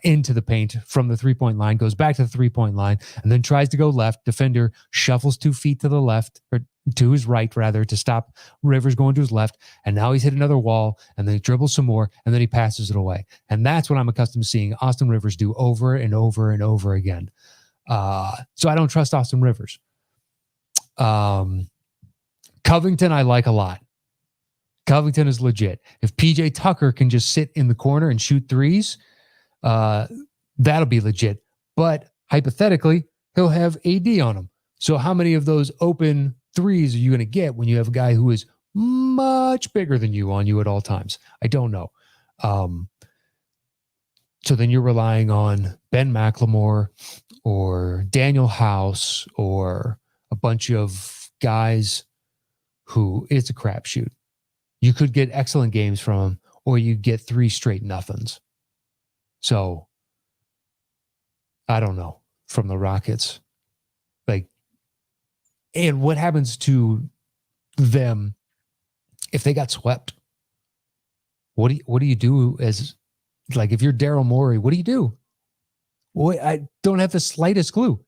into the paint from the 3-point line, goes back to the 3-point line, and then tries to go left. Defender shuffles 2 feet to the left, or to his right, rather, to stop Rivers going to his left. And now he's hit another wall, and then he dribbles some more, and then he passes it away. And that's what I'm accustomed to seeing Austin Rivers do over and over and over again. So I don't trust Austin Rivers. Covington, I like a lot. Covington is legit. If PJ Tucker can just sit in the corner and shoot threes, that'll be legit. But hypothetically, he'll have AD on him. So how many of those open threes are you going to get when you have a guy who is much bigger than you on you at all times? I don't know. So then you're relying on Ben McLemore or Daniel House or a bunch of guys who it's a crapshoot. You could get excellent games from him, or you get 3 straight nothings. So I don't know from the Rockets. And what happens to them if they got swept? What do you do as, if you're Daryl Morey, what do you do? Well, I don't have the slightest clue.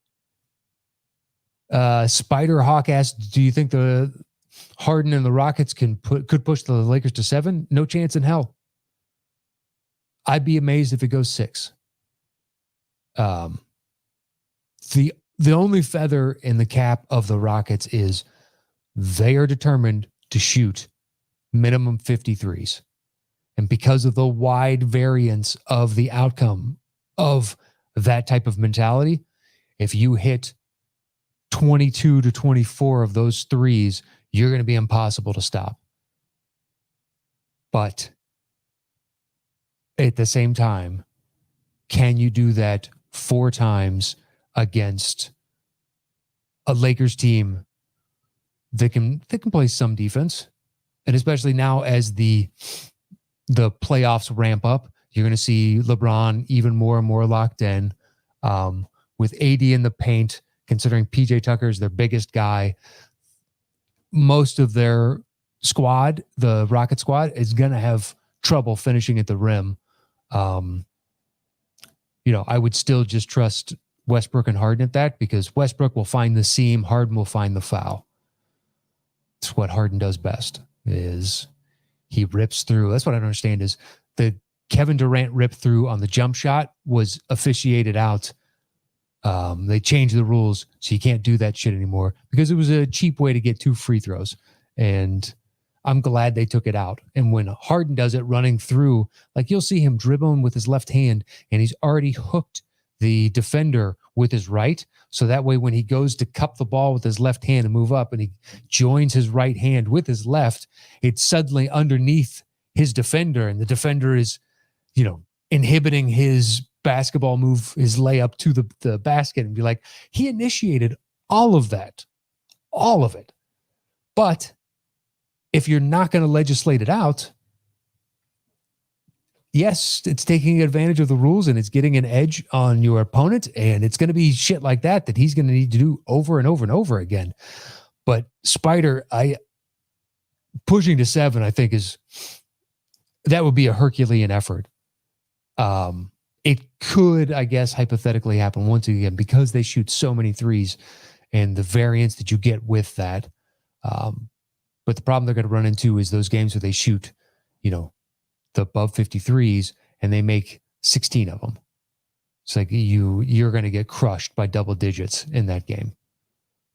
Spider Hawk asked, do you think the Harden and the Rockets could push the Lakers to 7? No chance in hell. I'd be amazed if it goes 6. The only feather in the cap of the Rockets is they are determined to shoot minimum 53s. And because of the wide variance of the outcome of that type of mentality, if you hit 22 to 24 of those threes, you're going to be impossible to stop. But at the same time, can you do that 4 times against a Lakers team that can play some defense? And especially now as the playoffs ramp up, you're going to see LeBron even more and more locked in, with AD in the paint, considering PJ Tucker is their biggest guy. Most of their squad, the Rocket squad, is going to have trouble finishing at the rim. I would still just trust Westbrook and Harden at that, because Westbrook will find the seam, Harden will find the foul. It's what Harden does best, is he rips through. That's what I don't understand, is the Kevin Durant rip through on the jump shot was officiated out. They changed the rules, so you can't do that shit anymore, because it was a cheap way to get 2 free throws. And I'm glad they took it out. And when Harden does it running through, you'll see him dribbling with his left hand, and he's already hooked the defender with his right. So that way, when he goes to cup the ball with his left hand and move up, and he joins his right hand with his left, it's suddenly underneath his defender, and the defender is, inhibiting his basketball move, his layup to the basket, and be like, he initiated all of that, all of it. But if you're not going to legislate it out, yes, it's taking advantage of the rules and it's getting an edge on your opponent, and it's going to be shit like that he's going to need to do over and over and over again. But Spider, pushing to 7, I think that would be a Herculean effort. It could, I guess, hypothetically happen once again, because they shoot so many threes and the variance that you get with that. But the problem they're going to run into is those games where they shoot, the above 53s and they make 16 of them. It's like you're going to get crushed by double digits in that game.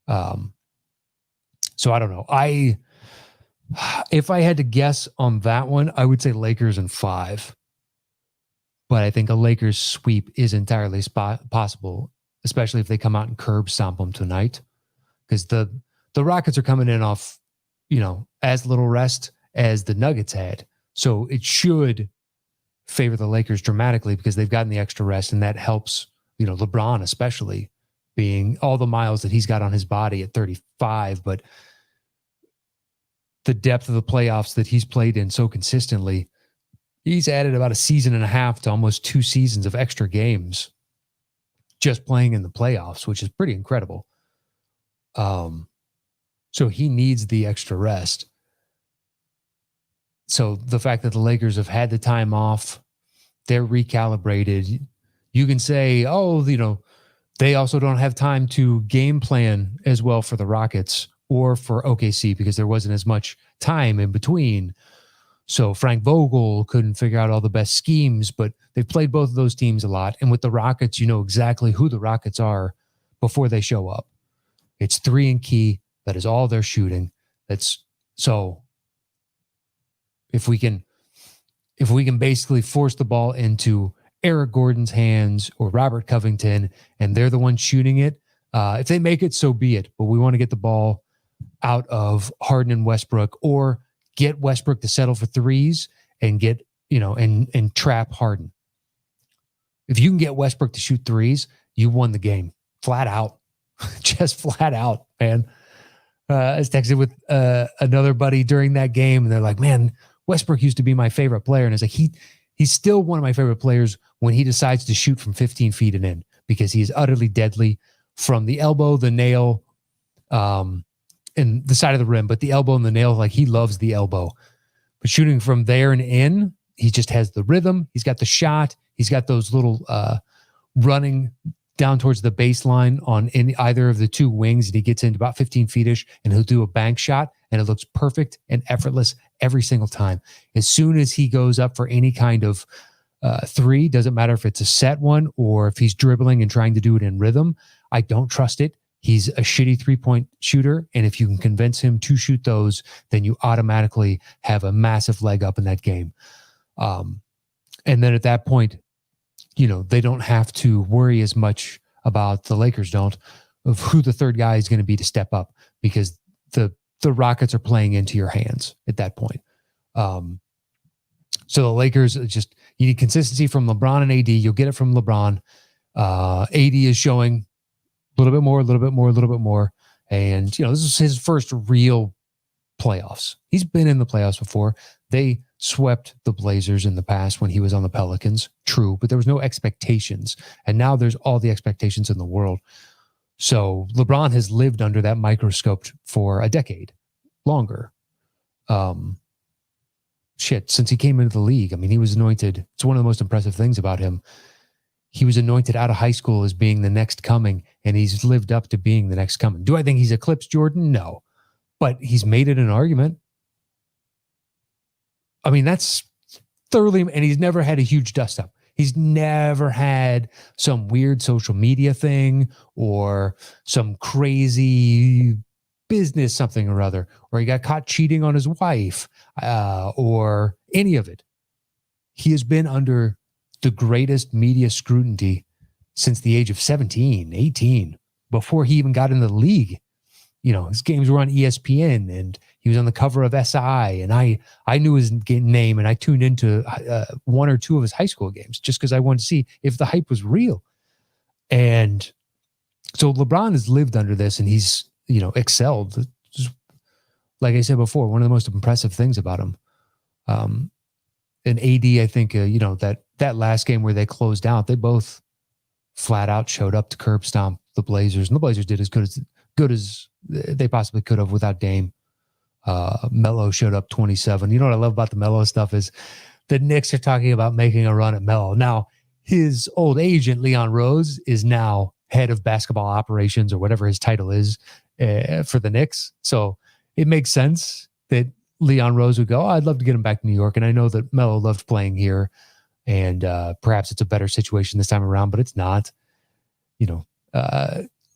So I don't know. If I had to guess on that one, I would say Lakers in 5. But I think a Lakers sweep is entirely possible, especially if they come out and curb stomp them tonight. Because the Rockets are coming in off, as little rest as the Nuggets had. So it should favor the Lakers dramatically, because they've gotten the extra rest, and that helps, LeBron especially, being all the miles that he's got on his body at 35. But the depth of the playoffs that he's played in so consistently, he's added about a season and a half to almost 2 seasons of extra games just playing in the playoffs, which is pretty incredible. So he needs the extra rest. So the fact that the Lakers have had the time off, they're recalibrated. You can say, oh, they also don't have time to game plan as well for the Rockets or for OKC because there wasn't as much time in between. So Frank Vogel couldn't figure out all the best schemes, but they've played both of those teams a lot. And with the Rockets, you know exactly who the Rockets are before they show up. It's 3 and key. That is all they're shooting. So if we can basically force the ball into Eric Gordon's hands or Robert Covington, and they're the ones shooting it, if they make it, so be it. But we want to get the ball out of Harden and Westbrook, or get Westbrook to settle for threes and get, and trap Harden. If you can get Westbrook to shoot threes, you won the game. Flat out. Just flat out, man. I was texting with another buddy during that game, and they're like, man, Westbrook used to be my favorite player. And it's like, he's still one of my favorite players when he decides to shoot from 15 feet and in, because he is utterly deadly from the elbow, the nail, and the side of the rim, but the elbow and the nail, like, he loves the elbow. But shooting from there and in, he just has the rhythm. He's got the shot. He's got those little running down towards the baseline on either of the 2 wings, and he gets into about 15 feet-ish, and he'll do a bank shot, and it looks perfect and effortless every single time. As soon as he goes up for any kind of 3, doesn't matter if it's a set one or if he's dribbling and trying to do it in rhythm, I don't trust it. He's a shitty 3-point shooter, and if you can convince him to shoot those, then you automatically have a massive leg up in that game. And then at that point, they don't have to worry as much about, the Lakers don't, of who the third guy is going to be to step up, because the Rockets are playing into your hands at that point. So the Lakers, you need consistency from LeBron and AD. You'll get it from LeBron. AD is showing a little bit more. And, this is his first real playoffs. He's been in the playoffs before. They swept the Blazers in the past when he was on the Pelicans. True, but there was no expectations. And now there's all the expectations in the world. So LeBron has lived under that microscope for a decade, longer. Since he came into the league. I mean, he was anointed. It's one of the most impressive things about him. He was anointed out of high school as being the next coming, and he's lived up to being the next coming. Do I think he's eclipsed Jordan? No. But he's made it an argument. I mean, that's thoroughly, and he's never had a huge dust up. He's never had some weird social media thing or some crazy business something or other, or he got caught cheating on his wife, or any of it. He has been under the greatest media scrutiny since the age of 17, 18, before he even got into the league. His games were on ESPN, and he was on the cover of SI, and I knew his name, and I tuned into 1 or 2 of his high school games just because I wanted to see if the hype was real. And so LeBron has lived under this, and he's, excelled. Just, like I said before, one of the most impressive things about him. And AD, I think, that last game where they closed out, they both flat out showed up to curb stomp the Blazers, and the Blazers did as good as they possibly could have without Dame. Melo showed up 27. You know what I love about the Melo stuff is the Knicks are talking about making a run at Melo. Now, his old agent, Leon Rose, is now head of basketball operations, or whatever his title is, for the Knicks. So it makes sense that Leon Rose would go, I'd love to get him back to New York. And I know that Melo loved playing here, and perhaps it's a better situation this time around, but it's not.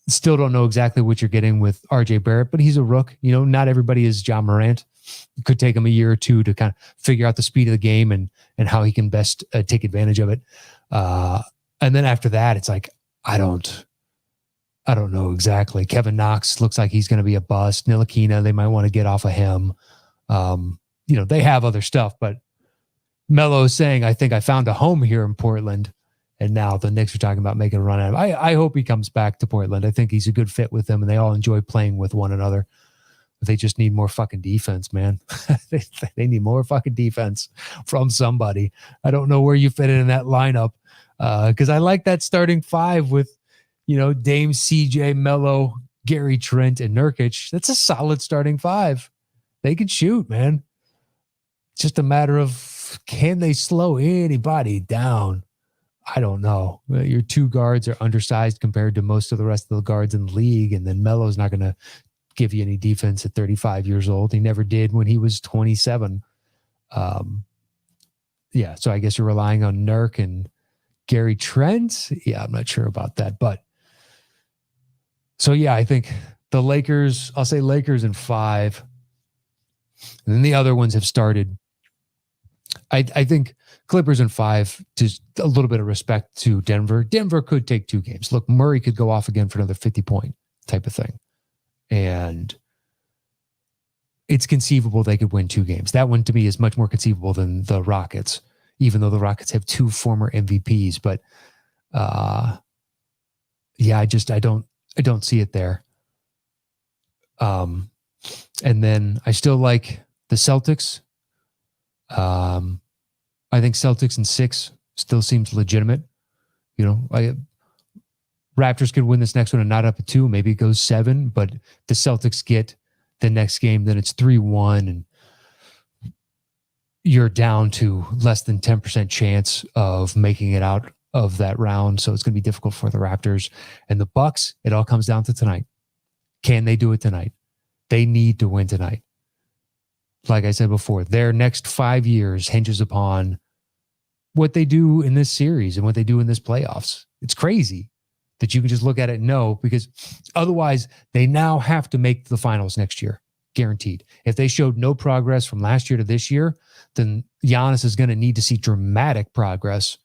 Still don't know exactly what you're getting with RJ Barrett, but he's a rook. Not everybody is John Morant. It could take him a year or 2 to kind of figure out the speed of the game and how he can best take advantage of it. And then after that, it's like, I don't know exactly. Kevin Knox looks like he's going to be a bust. Ntilikina, they might want to get off of him. They have other stuff, but Melo is saying, I think I found a home here in Portland. And now the Knicks are talking about making a run at him. I hope he comes back to Portland. I think he's a good fit with them, and they all enjoy playing with one another. They just need more fucking defense, man. they need more fucking defense from somebody. I don't know where you fit in that lineup, because I like that starting five with, Dame, CJ, Melo, Gary Trent, and Nurkic. That's a solid starting five. They can shoot, man. It's just a matter of, can they slow anybody down? I don't know. Your two guards are undersized compared to most of the rest of the guards in the league, and then Melo's not going to give you any defense at 35 years old. He never did when he was 27. Yeah, so I guess you're relying on Nurk and Gary Trent. Yeah, I'm not sure about that. But so, yeah, I think the Lakers, I'll say Lakers in 5. And then the other ones have started. I think Clippers in 5, just a little bit of respect to Denver. Denver could take 2 games. Look, Murray could go off again for another 50-point type of thing. And it's conceivable they could win 2 games. That one to me is much more conceivable than the Rockets, even though the Rockets have 2 former MVPs. But yeah, I don't see it there. And then I still like the Celtics. I think Celtics in 6 still seems legitimate. Raptors could win this next one and not up at 2. Maybe it goes 7, but the Celtics get the next game, then it's 3-1, and you're down to less than 10% chance of making it out of that round. So it's going to be difficult for the Raptors. And the Bucks, it all comes down to tonight. Can they do it tonight? They need to win tonight. Like I said before, their next 5 years hinges upon what they do in this series and what they do in this playoffs. It's crazy that you can just look at it and know, because otherwise they now have to make the finals next year, guaranteed. If they showed no progress from last year to this year, then Giannis is going to need to see dramatic progress.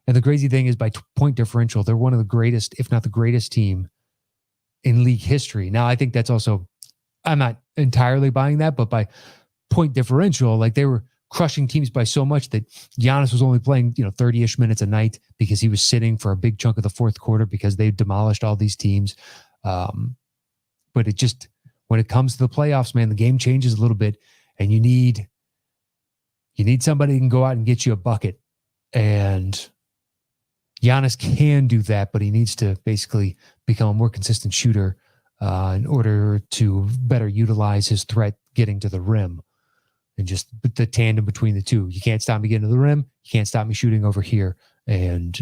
And the crazy thing is, by point differential, they're one of the greatest, if not the greatest team in league history. Now, I think that's also, I'm not entirely buying that, but by point differential, like, they were crushing teams by so much that Giannis was only playing, 30-ish minutes a night because he was sitting for a big chunk of the fourth quarter because they demolished all these teams. But it just, when it comes to the playoffs, man, the game changes a little bit, and you need somebody who can go out and get you a bucket. And Giannis can do that, but he needs to basically become a more consistent shooter in order to better utilize his threat getting to the rim. And just the tandem between the two. You can't stop me getting to the rim. You can't stop me shooting over here. And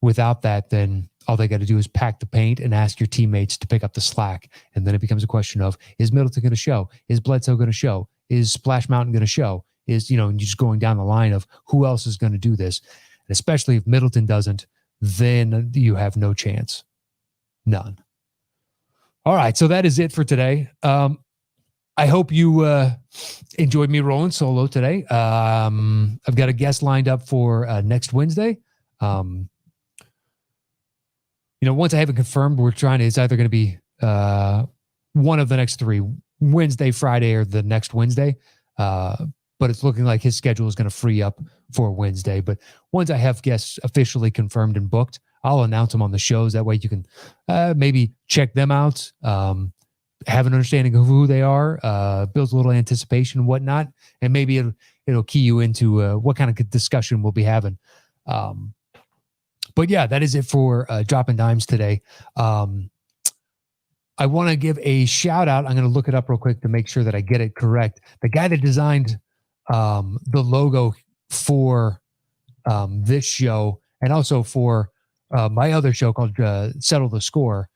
without that, then all they got to do is pack the paint and ask your teammates to pick up the slack. And then it becomes a question of, is Middleton going to show? Is Bledsoe going to show? Is Splash Mountain going to show? Is, and you're just going down the line of who else is going to do this. And especially if Middleton doesn't, then you have no chance. None. All right. So that is it for today. I hope you enjoyed me rolling solo today. I've got a guest lined up for next Wednesday. Once I have it confirmed, it's either going to be one of the next 3, Wednesday, Friday, or the next Wednesday. But it's looking like his schedule is going to free up for Wednesday. But once I have guests officially confirmed and booked, I'll announce them on the shows. That way you can maybe check them out. Have an understanding of who they are, builds a little anticipation and whatnot, and maybe it'll key you into what kind of discussion we'll be having. But yeah, that is it for Dropping Dimes today. I want to give a shout out. I'm going to look it up real quick to make sure that I get it correct. The guy that designed the logo for this show, and also for my other show called Settle the Score.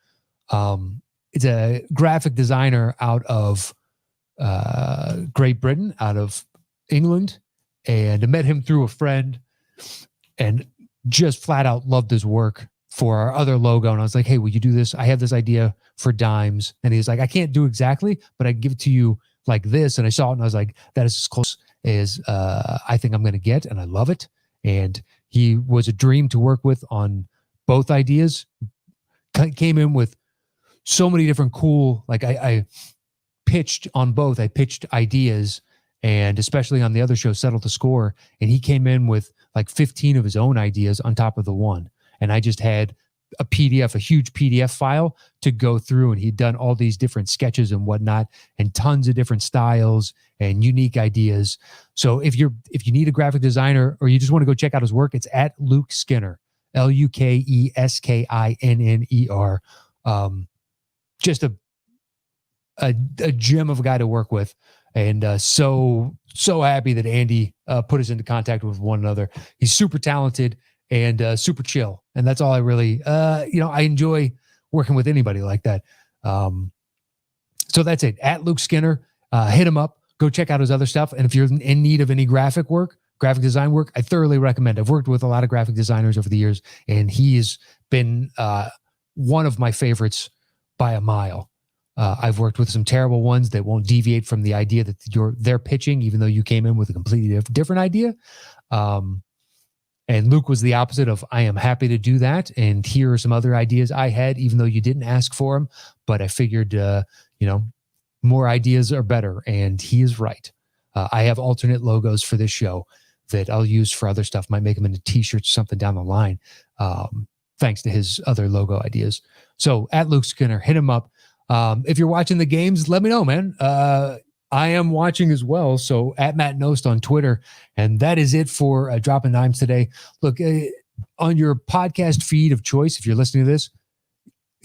It's a graphic designer out of Great Britain, out of England, and I met him through a friend and just flat out loved his work for our other logo. And I was like, hey, will you do this? I have this idea for Dimes. And he's like, I can't do exactly, but I can give it to you like this. And I saw it and I was like, that is as close as I think I'm going to get. And I love it. And he was a dream to work with on both ideas. Came in with so many different cool, like I pitched on both. I pitched ideas, and especially on the other show, Settle the Score. And he came in with like 15 of his own ideas on top of the one. And I just had PDF, a huge PDF file to go through, and he'd done all these different sketches and whatnot, and tons of different styles and unique ideas. So if you need a graphic designer or you just want to go check out his work, it's at Luke Skinner, LUKESKINNER. Just a gem of a guy to work with, and so happy that Andy put us into contact with one another. He's super talented and super chill, and that's all I really I enjoy working with anybody like that. So that's it. At Luke Skinner, hit him up. Go check out his other stuff. And if you're in need of any graphic design work, I thoroughly recommend. I've worked with a lot of graphic designers over the years, and he has been one of my favorites by a mile. I've worked with some terrible ones that won't deviate from the idea that they're pitching, even though you came in with a completely different idea. And Luke was the opposite of, I am happy to do that. And here are some other ideas I had, even though you didn't ask for them. But I figured, more ideas are better. And he is right. I have alternate logos for this show that I'll use for other stuff. Might make them into t-shirts, something down the line. Thanks to his other logo ideas. So at Luke Skinner, hit him up. If you're watching the games, let me know, man. I am watching as well. So at Matt Nost on Twitter. And that is it for Dropping Dimes today. Look, on your podcast feed of choice, if you're listening to this,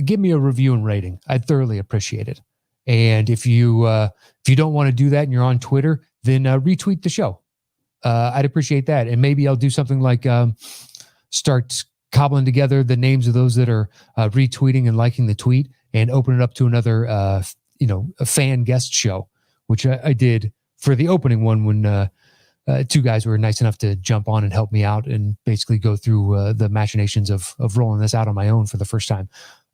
give me a review and rating. I'd thoroughly appreciate it. And if you don't want to do that and you're on Twitter, then retweet the show. I'd appreciate that. And maybe I'll do something like start cobbling together the names of those that are retweeting and liking the tweet and open it up to another, a fan guest show, which I did for the opening one when two guys were nice enough to jump on and help me out and basically go through the machinations of rolling this out on my own for the first time.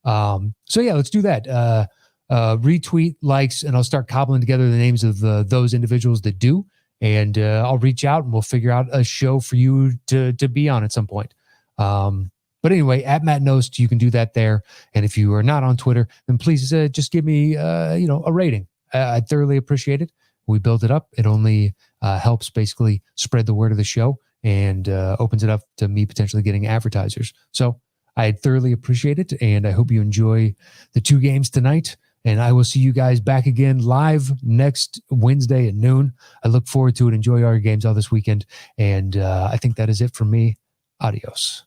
So yeah, let's do that. Retweet, likes, and I'll start cobbling together the names of those individuals that do. And I'll reach out and we'll figure out a show for you to be on at some point. But anyway, at Matt Nost, you can do that there. And if you are not on Twitter, then please just give me, a rating. I'd thoroughly appreciate it. We build it up. It only helps basically spread the word of the show and opens it up to me potentially getting advertisers. So I thoroughly appreciate it. And I hope you enjoy the 2 games tonight. And I will see you guys back again live next Wednesday at noon. I look forward to it. Enjoy all your games all this weekend. And I think that is it from me. Adios.